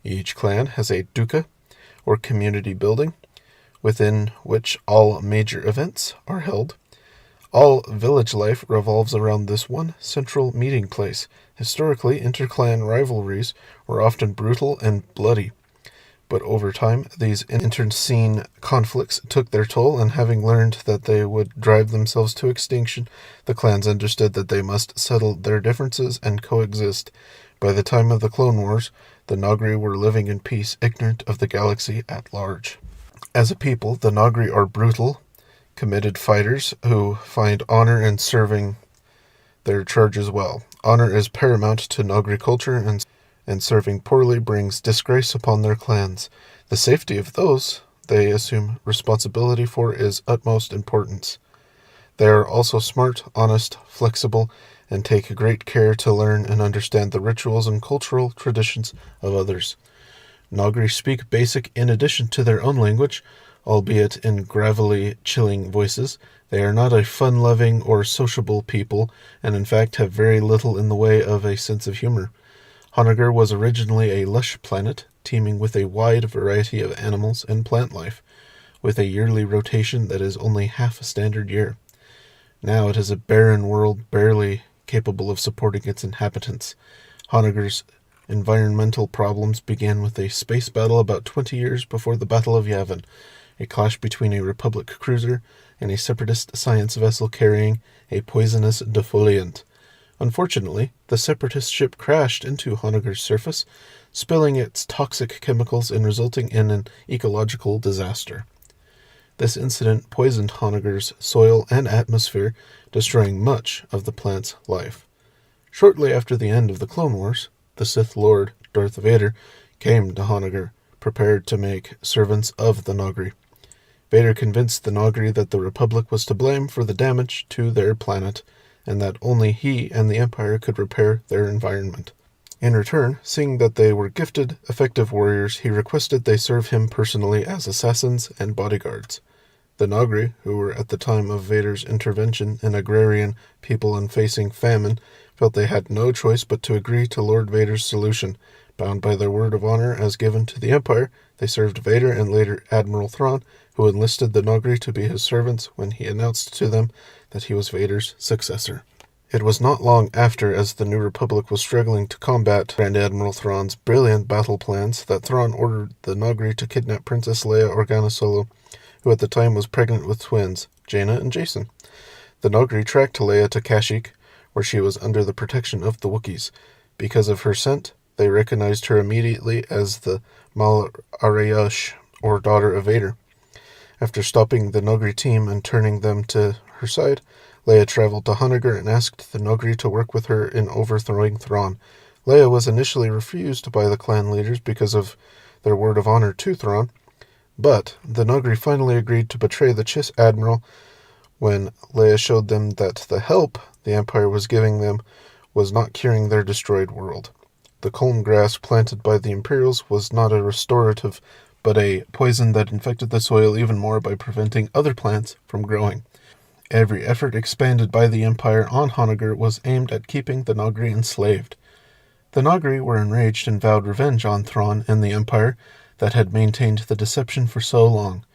Each clan has a duca, or community building, within which all major events are held. All village life revolves around this one central meeting place. Historically, inter-clan rivalries were often brutal and bloody. But over time, these internecine conflicts took their toll, and having learned that they would drive themselves to extinction, the clans understood that they must settle their differences and coexist. By the time of the Clone Wars, the Noghri were living in peace, ignorant of the galaxy at large. As a people, the Noghri are brutal, committed fighters who find honor in serving their charges well. Honor is paramount to Noghri culture, and serving poorly brings disgrace upon their clans. The safety of those they assume responsibility for is utmost importance. They are also smart, honest, flexible, and take great care to learn and understand the rituals and cultural traditions of others. Noghri speak Basic in addition to their own language, albeit in gravelly, chilling voices. They are not a fun-loving or sociable people, and in fact have very little in the way of a sense of humor. Honoghr was originally a lush planet, teeming with a wide variety of animals and plant life, with a yearly rotation that is only half a standard year. Now it is a barren world barely capable of supporting its inhabitants. Honoghr's environmental problems began with a space battle about 20 years before the Battle of Yavin, a clash between a Republic cruiser and a separatist science vessel carrying a poisonous defoliant. Unfortunately, the separatist ship crashed into Honoghr's surface, spilling its toxic chemicals and resulting in an ecological disaster. This incident poisoned Honoghr's soil and atmosphere, destroying much of the plant's life. Shortly after the end of the Clone Wars, the Sith Lord, Darth Vader, came to Honoghr, prepared to make servants of the Noghri. Vader convinced the Noghri that the Republic was to blame for the damage to their planet, and that only he and the Empire could repair their environment. In return, seeing that they were gifted, effective warriors, he requested they serve him personally as assassins and bodyguards. The Noghri, who were at the time of Vader's intervention an agrarian people and facing famine, felt they had no choice but to agree to Lord Vader's solution. Bound by their word of honor as given to the Empire, they served Vader and later Admiral Thrawn, who enlisted the Noghri to be his servants when he announced to them that he was Vader's successor. It was not long after, as the New Republic was struggling to combat Grand Admiral Thrawn's brilliant battle plans, that Thrawn ordered the Noghri to kidnap Princess Leia Organa Solo, who at the time was pregnant with twins, Jaina and Jacen. The Noghri tracked Leia to Kashyyyk, where she was under the protection of the Wookies. Because of her scent, They recognized her immediately as the Mal Arayash, or daughter of Vader. After stopping the Noghri team and turning them to her side, Leia traveled to Honoghr and asked the Noghri to work with her in overthrowing Thrawn. Leia was initially refused by the clan leaders because of their word of honor to Thrawn, but the Noghri finally agreed to betray the Chiss Admiral when Leia showed them that the help the Empire was giving them was not curing their destroyed world. The culm grass planted by the Imperials was not a restorative, but a poison that infected the soil even more by preventing other plants from growing. Every effort expanded by the Empire on Honoghr was aimed at keeping the Noghri enslaved. The Noghri were enraged and vowed revenge on Thrawn and the Empire that had maintained the deception for so long.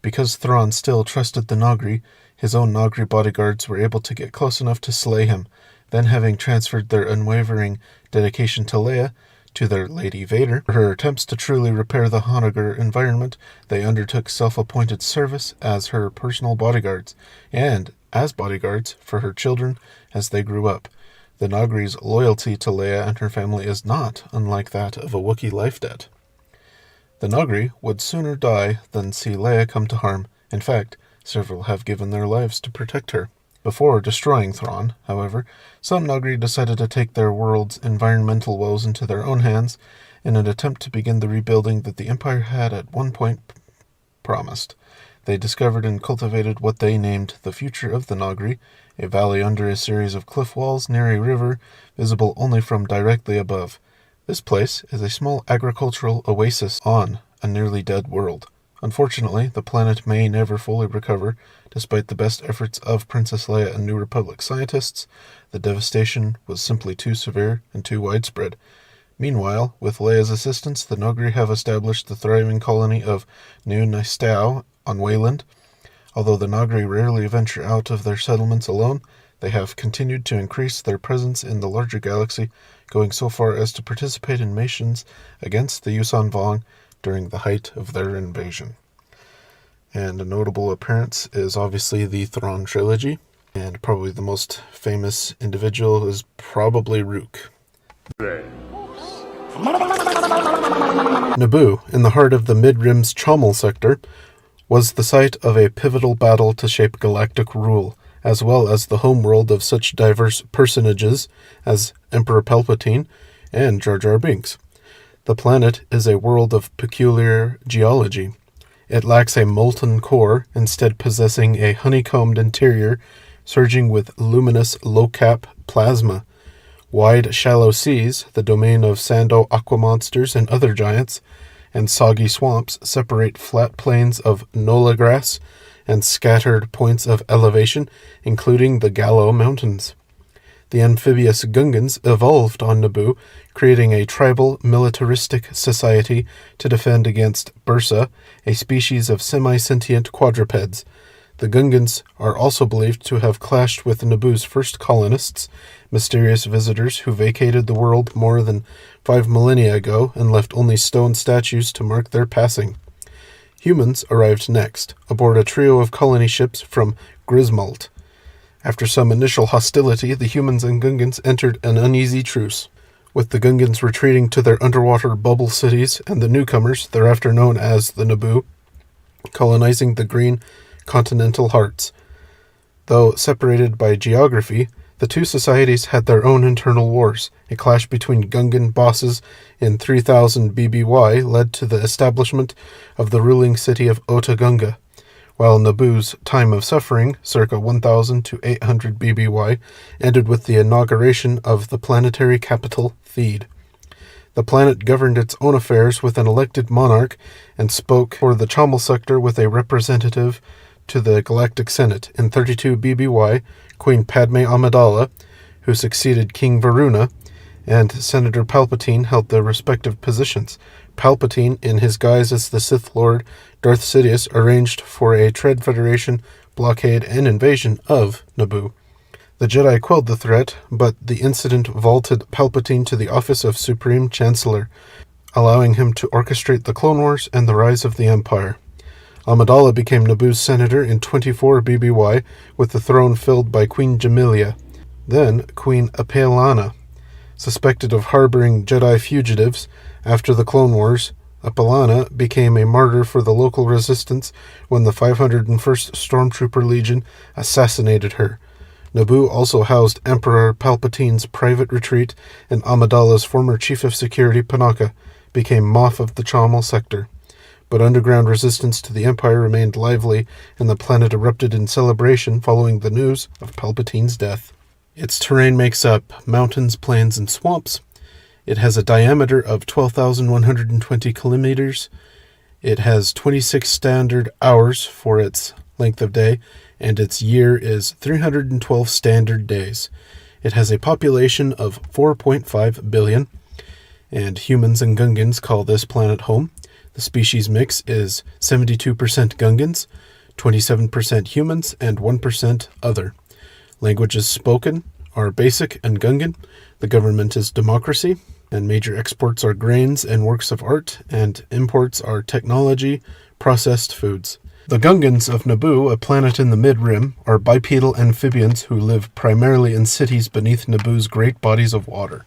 Because Thrawn still trusted the Noghri, his own Noghri bodyguards were able to get close enough to slay him. Then, having transferred their unwavering dedication to Leia to their Lady Vader, for her attempts to truly repair the Honoghr environment, they undertook self-appointed service as her personal bodyguards, and as bodyguards for her children as they grew up. The Noghri's loyalty to Leia and her family is not unlike that of a Wookiee life debt. The Noghri would sooner die than see Leia come to harm. In fact, several have given their lives to protect her. Before destroying Thrawn, however, some Noghri decided to take their world's environmental woes into their own hands in an attempt to begin the rebuilding that the Empire had at one point promised. They discovered and cultivated what they named the future of the Noghri, a valley under a series of cliff walls near a river, visible only from directly above. This place is a small agricultural oasis on a nearly dead world. Unfortunately, the planet may never fully recover. Despite the best efforts of Princess Leia and New Republic scientists, the devastation was simply too severe and too widespread. Meanwhile, with Leia's assistance, the Noghri have established the thriving colony of New Nistau on Wayland. Although the Noghri rarely venture out of their settlements alone, they have continued to increase their presence in the larger galaxy, going so far as to participate in missions against the Yuuzhan Vong during the height of their invasion. And a notable appearance is obviously the Thrawn trilogy, and probably the most famous individual is probably Rook. Naboo, in the heart of the Mid-Rim's Chommel sector, was the site of a pivotal battle to shape galactic rule, as well as the homeworld of such diverse personages as Emperor Palpatine and Jar Jar Binks. The planet is a world of peculiar geology. It lacks a molten core, instead possessing a honeycombed interior surging with luminous low-cap plasma. Wide, shallow seas, the domain of sando aqua monsters and other giants, and soggy swamps separate flat plains of Nola grass and scattered points of elevation, including the Gallo Mountains. The amphibious Gungans evolved on Naboo, creating a tribal, militaristic society to defend against Bursa, a species of semi-sentient quadrupeds. The Gungans are also believed to have clashed with Naboo's first colonists, mysterious visitors who vacated the world more than 5 millennia ago and left only stone statues to mark their passing. Humans arrived next, aboard a trio of colony ships from Grismalt. After some initial hostility, the humans and Gungans entered an uneasy truce, with the Gungans retreating to their underwater bubble cities and the newcomers, thereafter known as the Naboo, colonizing the green continental hearts. Though separated by geography, the two societies had their own internal wars. A clash between Gungan bosses in 3000 BBY led to the establishment of the ruling city of Otoh Gunga, while Naboo's time of suffering, circa 1000 to 800 BBY, ended with the inauguration of the planetary capital, Theed. The planet governed its own affairs with an elected monarch and spoke for the Chommel sector with a representative to the Galactic Senate. In 32 BBY, Queen Padme Amidala, who succeeded King Varuna, and Senator Palpatine held their respective positions. Palpatine, in his guise as the Sith Lord Darth Sidious, arranged for a Trade Federation blockade and invasion of Naboo. The Jedi quelled the threat, but the incident vaulted Palpatine to the office of Supreme Chancellor, allowing him to orchestrate the Clone Wars and the rise of the Empire. Amidala became Naboo's senator in 24 BBY, with the throne filled by Queen Jamilia. Then Queen Apeilana Suspected of harboring Jedi fugitives after the Clone Wars, Apolana became a martyr for the local resistance when the 501st Stormtrooper Legion assassinated her. Naboo also housed Emperor Palpatine's private retreat, and Amidala's former chief of security, Panaka, became Moff of the Chamal sector. But underground resistance to the Empire remained lively, and the planet erupted in celebration following the news of Palpatine's death. Its terrain makes up mountains, plains, and swamps. It has a diameter of 12,120 kilometers. It has 26 standard hours for its length of day, and its year is 312 standard days. It has a population of 4.5 billion, and humans and Gungans call this planet home. The species mix is 72% Gungans, 27% humans, and 1% other. Languages spoken are Basic and Gungan. The government is democracy, and major exports are grains and works of art, and imports are technology, processed foods. The Gungans of Naboo, a planet in the mid-rim, are bipedal amphibians who live primarily in cities beneath Naboo's great bodies of water.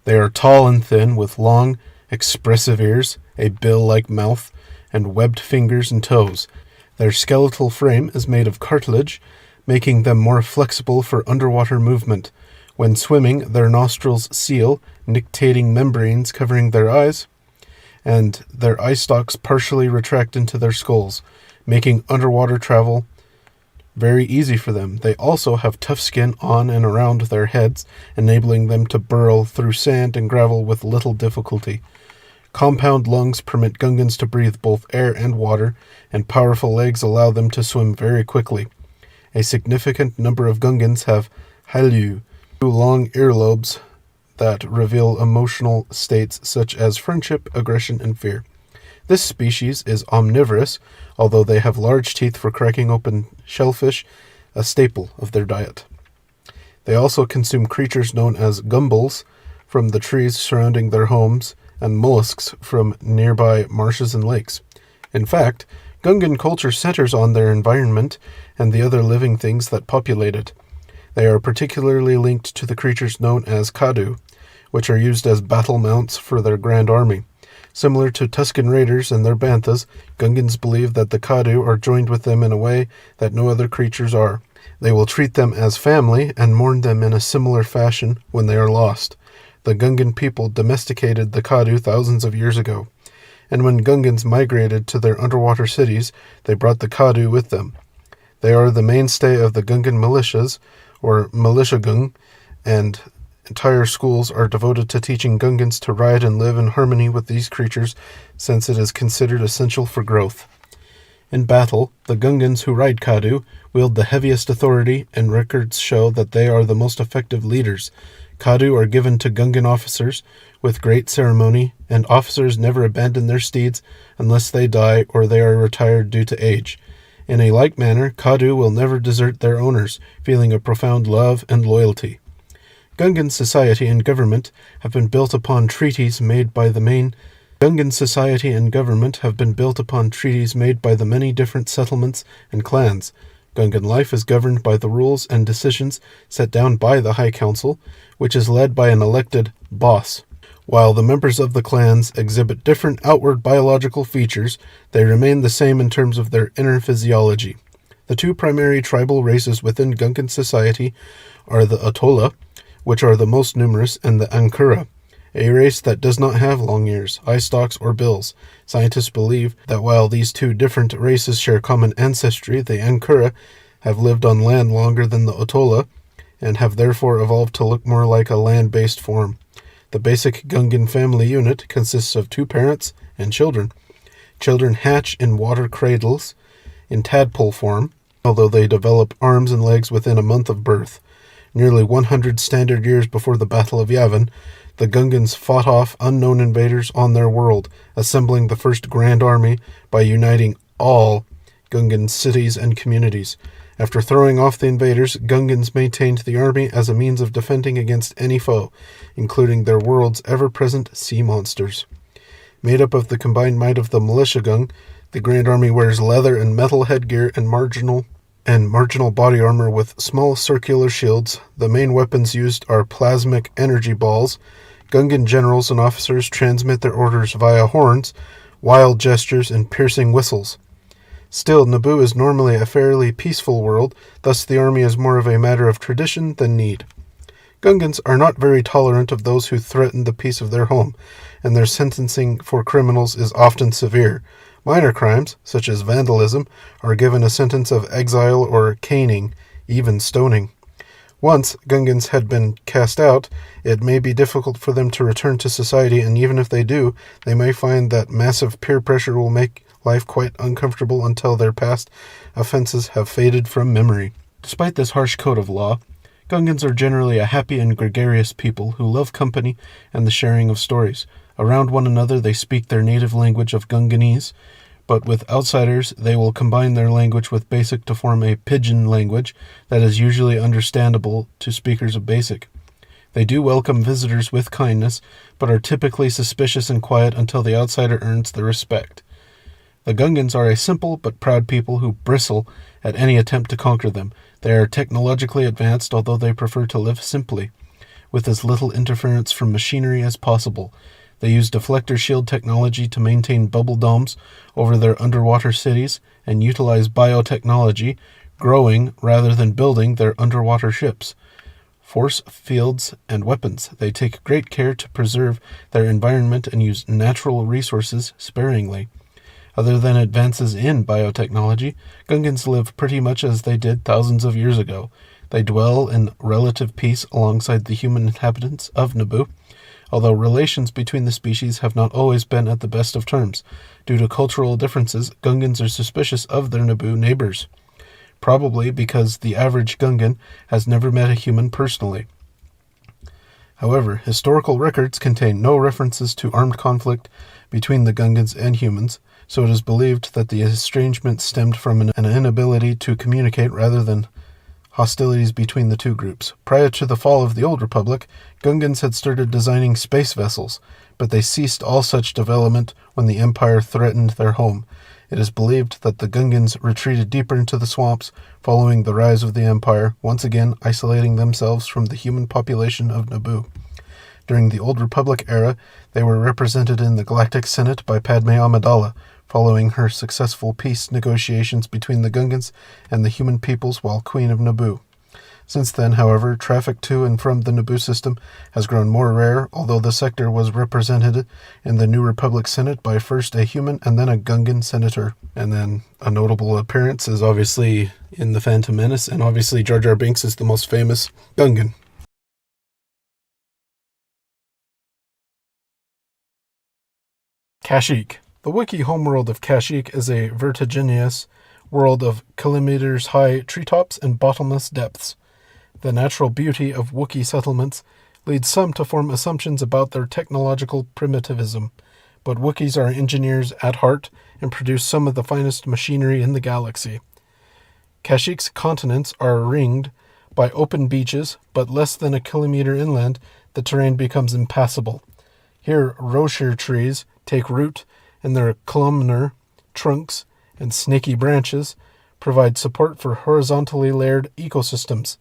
They are tall and thin, with long, expressive ears, a bill-like mouth, and webbed fingers and toes. Their skeletal frame is made of cartilage, making them more flexible for underwater movement. When swimming, their nostrils seal, nictating membranes covering their eyes, and their eye stalks partially retract into their skulls, making underwater travel very easy for them. They also have tough skin on and around their heads, enabling them to burrow through sand and gravel with little difficulty. Compound lungs permit Gungans to breathe both air and water, and powerful legs allow them to swim very quickly. A significant number of Gungans have Hailu, long earlobes that reveal emotional states such as friendship, aggression, and fear. This species is omnivorous, although they have large teeth for cracking open shellfish, a staple of their diet. They also consume creatures known as gumballs from the trees surrounding their homes, and mollusks from nearby marshes and lakes. In fact, Gungan culture centers on their environment and the other living things that populate it. They are particularly linked to the creatures known as Kadu, which are used as battle mounts for their grand army. Similar to Tusken Raiders and their banthas, Gungans believe that the Kadu are joined with them in a way that no other creatures are. They will treat them as family and mourn them in a similar fashion when they are lost. The Gungan people domesticated the Kadu thousands of years ago, and when Gungans migrated to their underwater cities, they brought the Kadu with them. They are the mainstay of the Gungan militias, or Militia-Gung, and entire schools are devoted to teaching Gungans to ride and live in harmony with these creatures, since it is considered essential for growth. In battle, the Gungans who ride Kadu wield the heaviest authority, and records show that they are the most effective leaders. Kadu are given to Gungan officers with great ceremony, and officers never abandon their steeds unless they die or they are retired due to age. In a like manner, Kadu will never desert their owners, feeling a profound love and loyalty. Gungan society and government have been built upon treaties made by the many different settlements and clans. Gungan life is governed by the rules and decisions set down by the High Council, which is led by an elected boss. While the members of the clans exhibit different outward biological features, they remain the same in terms of their inner physiology. The two primary tribal races within Gungan society are the Atola, which are the most numerous, and the Ankura, a race that does not have long ears, eye stalks, or bills. Scientists believe that while these two different races share common ancestry, the Ankura have lived on land longer than the Atola, and have therefore evolved to look more like a land-based form. The basic Gungan family unit consists of 2 parents and children. Children hatch in water cradles, in tadpole form, although they develop arms and legs within a month of birth. Nearly 100 standard years before the Battle of Yavin, the Gungans fought off unknown invaders on their world, assembling the first Grand Army by uniting all Gungan cities and communities. After throwing off the invaders, Gungans maintained the army as a means of defending against any foe, including their world's ever-present sea monsters. Made up of the combined might of the Militia Gung, the Grand Army wears leather and metal headgear and marginal and marginal body armor with small circular shields. The main weapons used are plasmic energy balls. Gungan generals and officers transmit their orders via horns, wild gestures, and piercing whistles. Still, Naboo is normally a fairly peaceful world, thus the army is more of a matter of tradition than need. Gungans are not very tolerant of those who threaten the peace of their home, and their sentencing for criminals is often severe. Minor crimes, such as vandalism, are given a sentence of exile or caning, even stoning. Once Gungans had been cast out, it may be difficult for them to return to society, and even if they do, they may find that massive peer pressure will make life quite uncomfortable until their past offenses have faded from memory. Despite this harsh code of law, Gungans are generally a happy and gregarious people who love company and the sharing of stories. Around one another they speak their native language of Gunganese, but with outsiders they will combine their language with Basic to form a pidgin language that is usually understandable to speakers of Basic. They do welcome visitors with kindness, but are typically suspicious and quiet until the outsider earns their respect. The Gungans are a simple but proud people who bristle at any attempt to conquer them. They are technologically advanced, although they prefer to live simply, with as little interference from machinery as possible. They use deflector shield technology to maintain bubble domes over their underwater cities and utilize biotechnology, growing rather than building their underwater ships. Force fields and weapons. They take great care to preserve their environment and use natural resources sparingly. Other than advances in biotechnology, Gungans live pretty much as they did thousands of years ago. They dwell in relative peace alongside the human inhabitants of Naboo, although relations between the species have not always been at the best of terms. Due to cultural differences, Gungans are suspicious of their Naboo neighbors, probably because the average Gungan has never met a human personally. However, historical records contain no references to armed conflict between the Gungans and humans, so it is believed that the estrangement stemmed from an inability to communicate rather than hostilities between the two groups. Prior to the fall of the Old Republic, Gungans had started designing space vessels, but they ceased all such development when the Empire threatened their home. It is believed that the Gungans retreated deeper into the swamps following the rise of the Empire, once again isolating themselves from the human population of Naboo. During the Old Republic era, they were represented in the Galactic Senate by Padme Amidala, following her successful peace negotiations between the Gungans and the human peoples while Queen of Naboo. Since then, however, traffic to and from the Naboo system has grown more rare, although the sector was represented in the New Republic Senate by first a human and then a Gungan senator. And then a notable appearance is obviously in The Phantom Menace, and obviously Jar Jar Binks is the most famous Gungan. Kashyyyk. The Wookiee homeworld of Kashyyyk is a vertiginous world of kilometers-high treetops and bottomless depths. The natural beauty of Wookiee settlements leads some to form assumptions about their technological primitivism, but Wookiees are engineers at heart and produce some of the finest machinery in the galaxy. Kashyyyk's continents are ringed by open beaches, but less than a kilometer inland, the terrain becomes impassable. Here, roshir trees take root, and their columnar trunks and snaky branches provide support for horizontally layered ecosystems.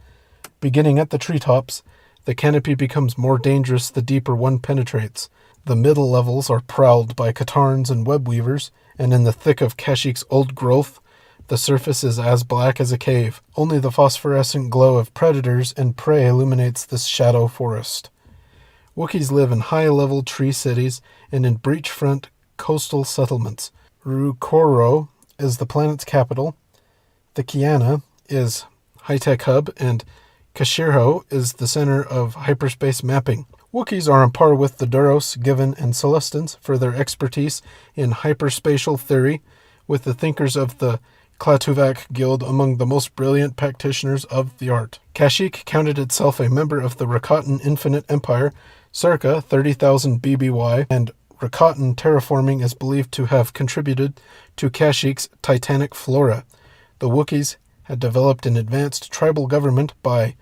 Beginning at the treetops, the canopy becomes more dangerous the deeper one penetrates. The middle levels are prowled by Katarns and webweavers, and in the thick of Kashyyyk's old growth, the surface is as black as a cave. Only the phosphorescent glow of predators and prey illuminates this shadow forest. Wookiees live in high-level tree cities and in beachfront coastal settlements. Rukoro is the planet's capital, the Kiana is high-tech hub, and Kashirho is the center of hyperspace mapping. Wookiees are on par with the Duros, Given, and Celestins for their expertise in hyperspatial theory, with the thinkers of the Klatuvak Guild among the most brilliant practitioners of the art. Kashyyyk counted itself a member of the Rakatan Infinite Empire circa 30,000 BBY, and Rakatan terraforming is believed to have contributed to Kashyyyk's titanic flora. The Wookiees had developed an advanced tribal government by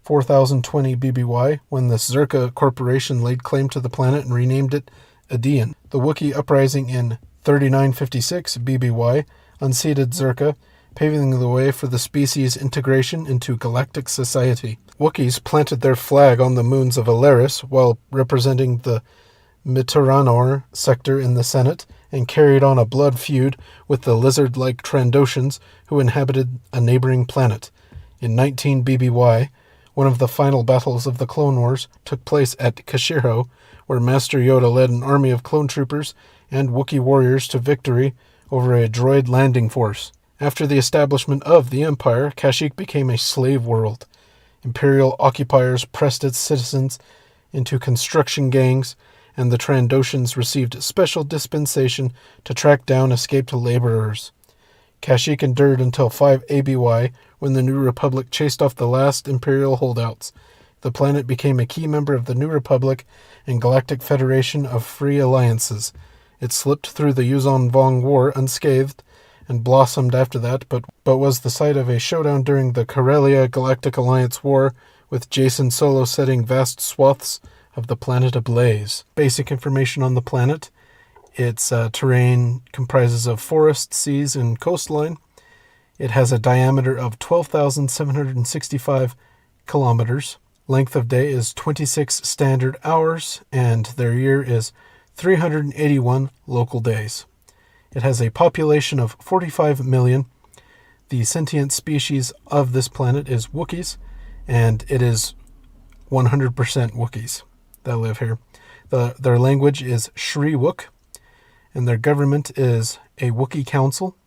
4020 BBY when the Zerka Corporation laid claim to the planet and renamed it Adean. The Wookiee uprising in 3956 BBY unseated Zerka paving the way for the species' integration into galactic society. Wookiees planted their flag on the moons of Alaris while representing the Mitoranor sector in the Senate, and carried on a blood feud with the lizard-like Trandoshans who inhabited a neighboring planet. In 19 BBY, one of the final battles of the Clone Wars took place at Kashiro, where Master Yoda led an army of clone troopers and Wookiee warriors to victory over a droid landing force. After the establishment of the Empire, Kashyyyk became a slave world. Imperial occupiers pressed its citizens into construction gangs, and the Trandoshans received special dispensation to track down escaped laborers. Kashyyyk endured until 5 ABY, when the New Republic chased off the last Imperial holdouts. The planet became a key member of the New Republic and Galactic Federation of Free Alliances. It slipped through the Yuuzhan Vong War unscathed, and blossomed after that, but was the site of a showdown during the Corellia Galactic Alliance War, with Jacen Solo setting vast swaths of the planet ablaze. Basic information on the planet. Its terrain comprises of forests, seas, and coastline. It has a diameter of 12,765 kilometers. Length of day is 26 standard hours, and their year is 381 local days. It has a population of 45 million. The sentient species of this planet is Wookiees, and it is 100% Wookiees that live here. Their language is Shri-Wook, and their government is a Wookiee Council.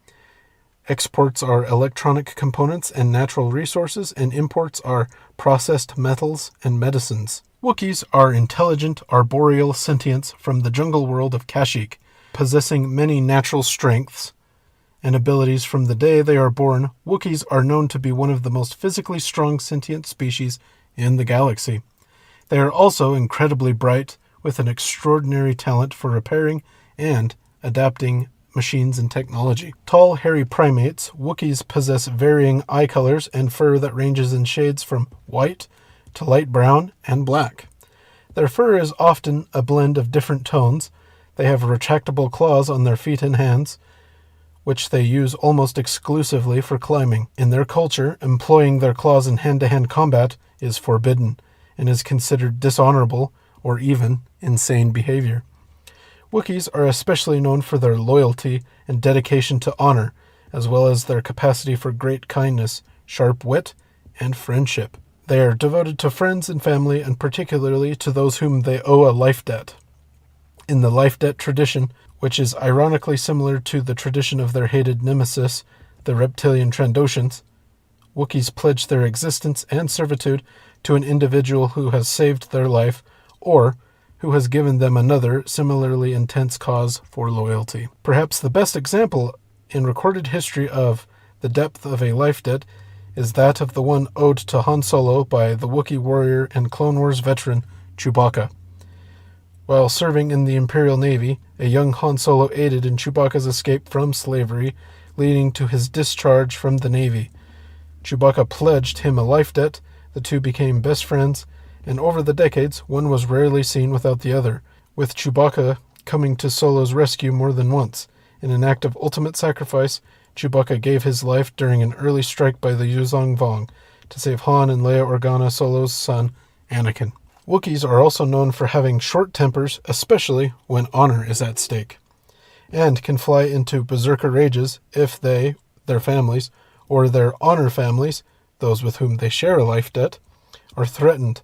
Exports are electronic components and natural resources, and imports are processed metals and medicines. Wookiees are intelligent, arboreal sentients from the jungle world of Kashyyyk, possessing many natural strengths and abilities from the day they are born. Wookiees are known to be one of the most physically strong sentient species in the galaxy. They are also incredibly bright, with an extraordinary talent for repairing and adapting machines and technology. Tall, hairy primates, Wookiees possess varying eye colors and fur that ranges in shades from white to light brown and black. Their fur is often a blend of different tones. They have retractable claws on their feet and hands, which they use almost exclusively for climbing. In their culture, employing their claws in hand-to-hand combat is forbidden and is considered dishonorable or even insane behavior. Wookiees are especially known for their loyalty and dedication to honor, as well as their capacity for great kindness, sharp wit, and friendship. They are devoted to friends and family, and particularly to those whom they owe a life debt. In the life debt tradition, which is ironically similar to the tradition of their hated nemesis, the reptilian Trandoshans, Wookiees pledge their existence and servitude to an individual who has saved their life, or who has given them another similarly intense cause for loyalty. Perhaps the best example in recorded history of the depth of a life debt is that of the one owed to Han Solo by the Wookiee warrior and Clone Wars veteran Chewbacca. While serving in the Imperial Navy, a young Han Solo aided in Chewbacca's escape from slavery, leading to his discharge from the Navy. Chewbacca pledged him a life debt. The two became best friends, and over the decades, one was rarely seen without the other, with Chewbacca coming to Solo's rescue more than once. In an act of ultimate sacrifice, Chewbacca gave his life during an early strike by the Yuuzhan Vong to save Han and Leia Organa, Solo's son, Anakin. Wookiees are also known for having short tempers, especially when honor is at stake, and can fly into berserker rages if they, their families, or their honor families, those with whom they share a life debt, are threatened.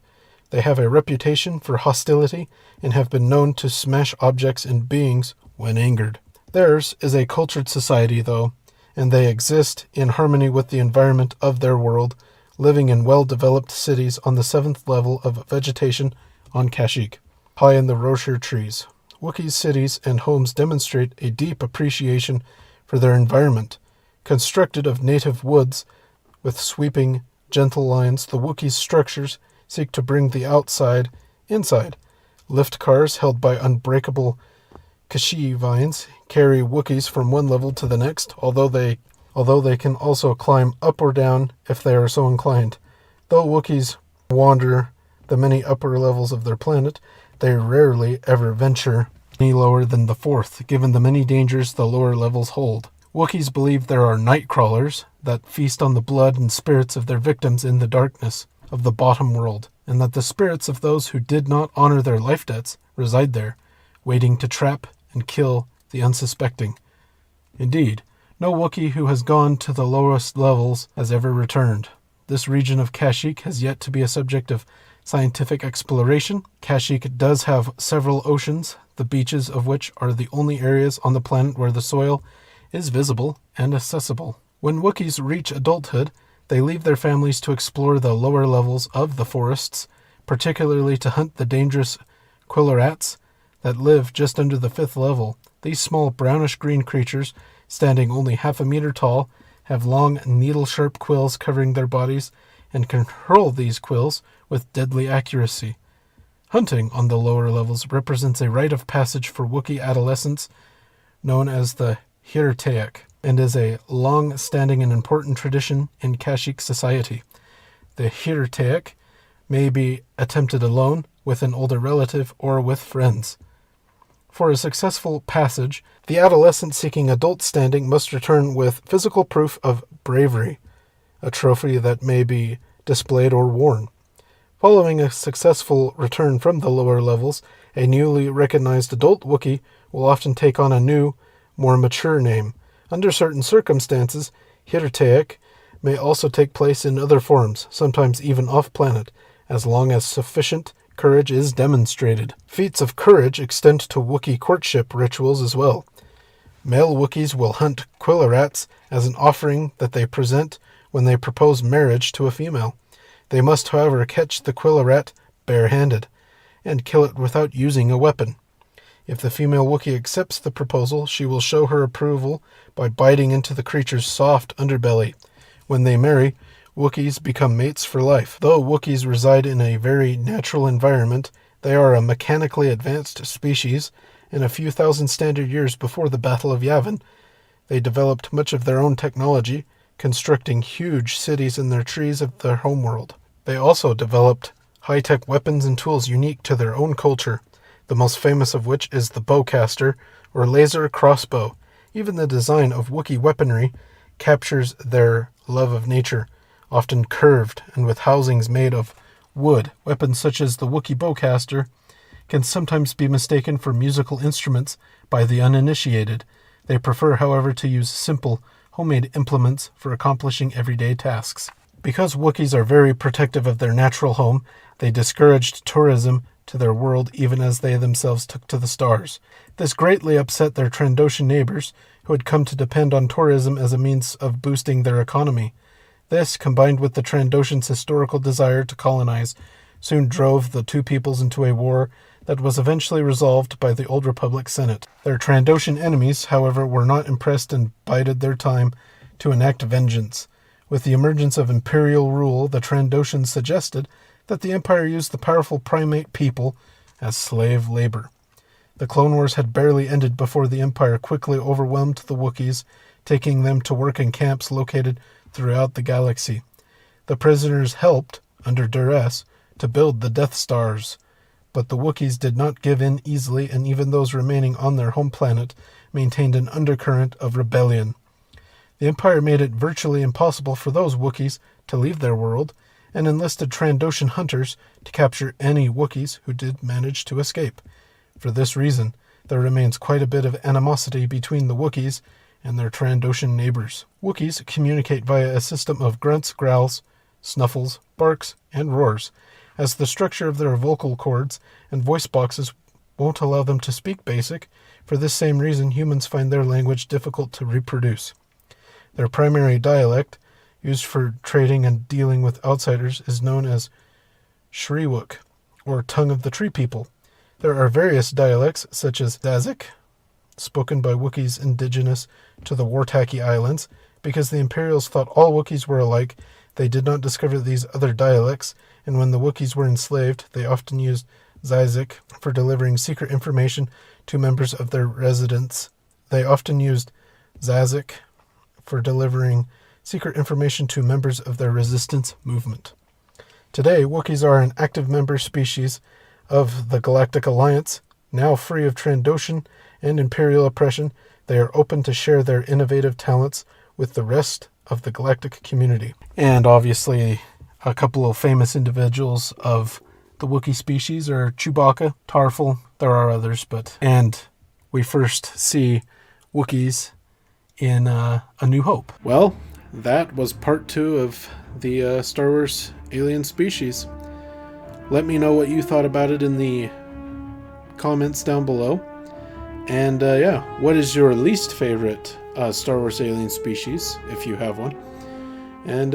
They have a reputation for hostility and have been known to smash objects and beings when angered. Theirs is a cultured society, though, and they exist in harmony with the environment of their world, living in well-developed cities on the 7th level of vegetation on Kashyyyk, high in the Roshir trees. Wookiees' cities and homes demonstrate a deep appreciation for their environment. Constructed of native woods with sweeping, gentle lines, the Wookiees' structures seek to bring the outside inside. Lift cars held by unbreakable Kashyyyk vines carry Wookiees from one level to the next, although they can also climb up or down if they are so inclined. Though Wookiees wander the many upper levels of their planet, they rarely ever venture any lower than the 4th, given the many dangers the lower levels hold. Wookiees believe there are night crawlers that feast on the blood and spirits of their victims in the darkness of the bottom world, and that the spirits of those who did not honor their life debts reside there, waiting to trap and kill the unsuspecting. Indeed, no Wookiee who has gone to the lowest levels has ever returned. This region of Kashyyyk has yet to be a subject of scientific exploration. Kashyyyk does have several oceans, the beaches of which are the only areas on the planet where the soil is visible and accessible. When Wookiees reach adulthood, they leave their families to explore the lower levels of the forests, particularly to hunt the dangerous quillerats that live just under the 5th level. These small brownish-green creatures, standing only half a meter tall, have long needle-sharp quills covering their bodies and can hurl these quills with deadly accuracy. Hunting on the lower levels represents a rite of passage for Wookiee adolescents known as the Hirteak, and is a long-standing and important tradition in Kashyyyk society. The Hirteak may be attempted alone, with an older relative, or with friends. For a successful passage, the adolescent seeking adult standing must return with physical proof of bravery, a trophy that may be displayed or worn. Following a successful return from the lower levels, a newly recognized adult Wookiee will often take on a new, more mature name. Under certain circumstances, Hirteak may also take place in other forms, sometimes even off-planet, as long as sufficient courage is demonstrated. Feats of courage extend to Wookiee courtship rituals as well. Male Wookiees will hunt quillerats as an offering that they present when they propose marriage to a female. They must, however, catch the quillerat bare-handed, and kill it without using a weapon. If the female Wookiee accepts the proposal, she will show her approval by biting into the creature's soft underbelly. When they marry, Wookiees become mates for life. Though Wookiees reside in a very natural environment, they are a mechanically advanced species, and a few thousand standard years before the Battle of Yavin, they developed much of their own technology, constructing huge cities in their trees of their homeworld. They also developed high-tech weapons and tools unique to their own culture, the most famous of which is the bowcaster, or laser crossbow. Even the design of Wookiee weaponry captures their love of nature, often curved and with housings made of wood. Weapons such as the Wookiee bowcaster can sometimes be mistaken for musical instruments by the uninitiated. They prefer, however, to use simple, homemade implements for accomplishing everyday tasks. Because Wookiees are very protective of their natural home, they discouraged tourism to their world even as they themselves took to the stars. This greatly upset their Trandoshan neighbors, who had come to depend on tourism as a means of boosting their economy. This, combined with the Trandoshans' historical desire to colonize, soon drove the two peoples into a war that was eventually resolved by the Old Republic Senate. Their Trandoshan enemies, however, were not impressed and bided their time to enact vengeance. With the emergence of imperial rule, the Trandoshans suggested that the Empire used the powerful primate people as slave labor. The Clone Wars had barely ended before the Empire quickly overwhelmed the Wookiees, taking them to work in camps located throughout the galaxy. The prisoners helped, under duress, to build the Death Stars, but the Wookiees did not give in easily, and even those remaining on their home planet maintained an undercurrent of rebellion. The Empire made it virtually impossible for those Wookiees to leave their world, and enlisted Trandoshan hunters to capture any Wookiees who did manage to escape. For this reason, there remains quite a bit of animosity between the Wookiees and their Trandoshan neighbors. Wookiees communicate via a system of grunts, growls, snuffles, barks, and roars, as the structure of their vocal cords and voice boxes won't allow them to speak Basic. For this same reason, humans find their language difficult to reproduce. Their primary dialect, used for trading and dealing with outsiders, is known as Shriwook, or Tongue of the Tree People. There are various dialects, such as Dazik, spoken by Wookiees indigenous to the Wartaki Islands. Because the Imperials thought all Wookiees were alike, they did not discover these other dialects, and when the Wookiees were enslaved, they often used Zyzik for delivering secret information to members of their residents. They often used Zazik for delivering secret information to members of their resistance movement. Today, Wookiees are an active member species of the Galactic Alliance. Now free of Trandoshan and Imperial oppression, They are open to share their innovative talents with the rest of the galactic community. And obviously, a couple of famous individuals of the Wookiee species are Chewbacca, Tarful, there are others, and we first see Wookiees in A New Hope. Well, that was part 2 of the Star Wars alien species. Let me know what you thought about it in the comments down below. And what is your least favorite Star Wars alien species, if you have one? And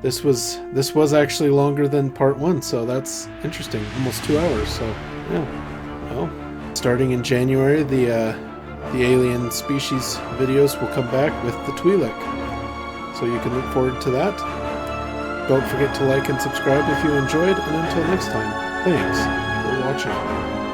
this was actually longer than part 1, so that's interesting. Almost 2 hours. So yeah, well, starting in January, the alien species videos will come back with the Twi'lek, so you can look forward to that. Don't forget to like and subscribe if you enjoyed, and until next time, thanks for watching.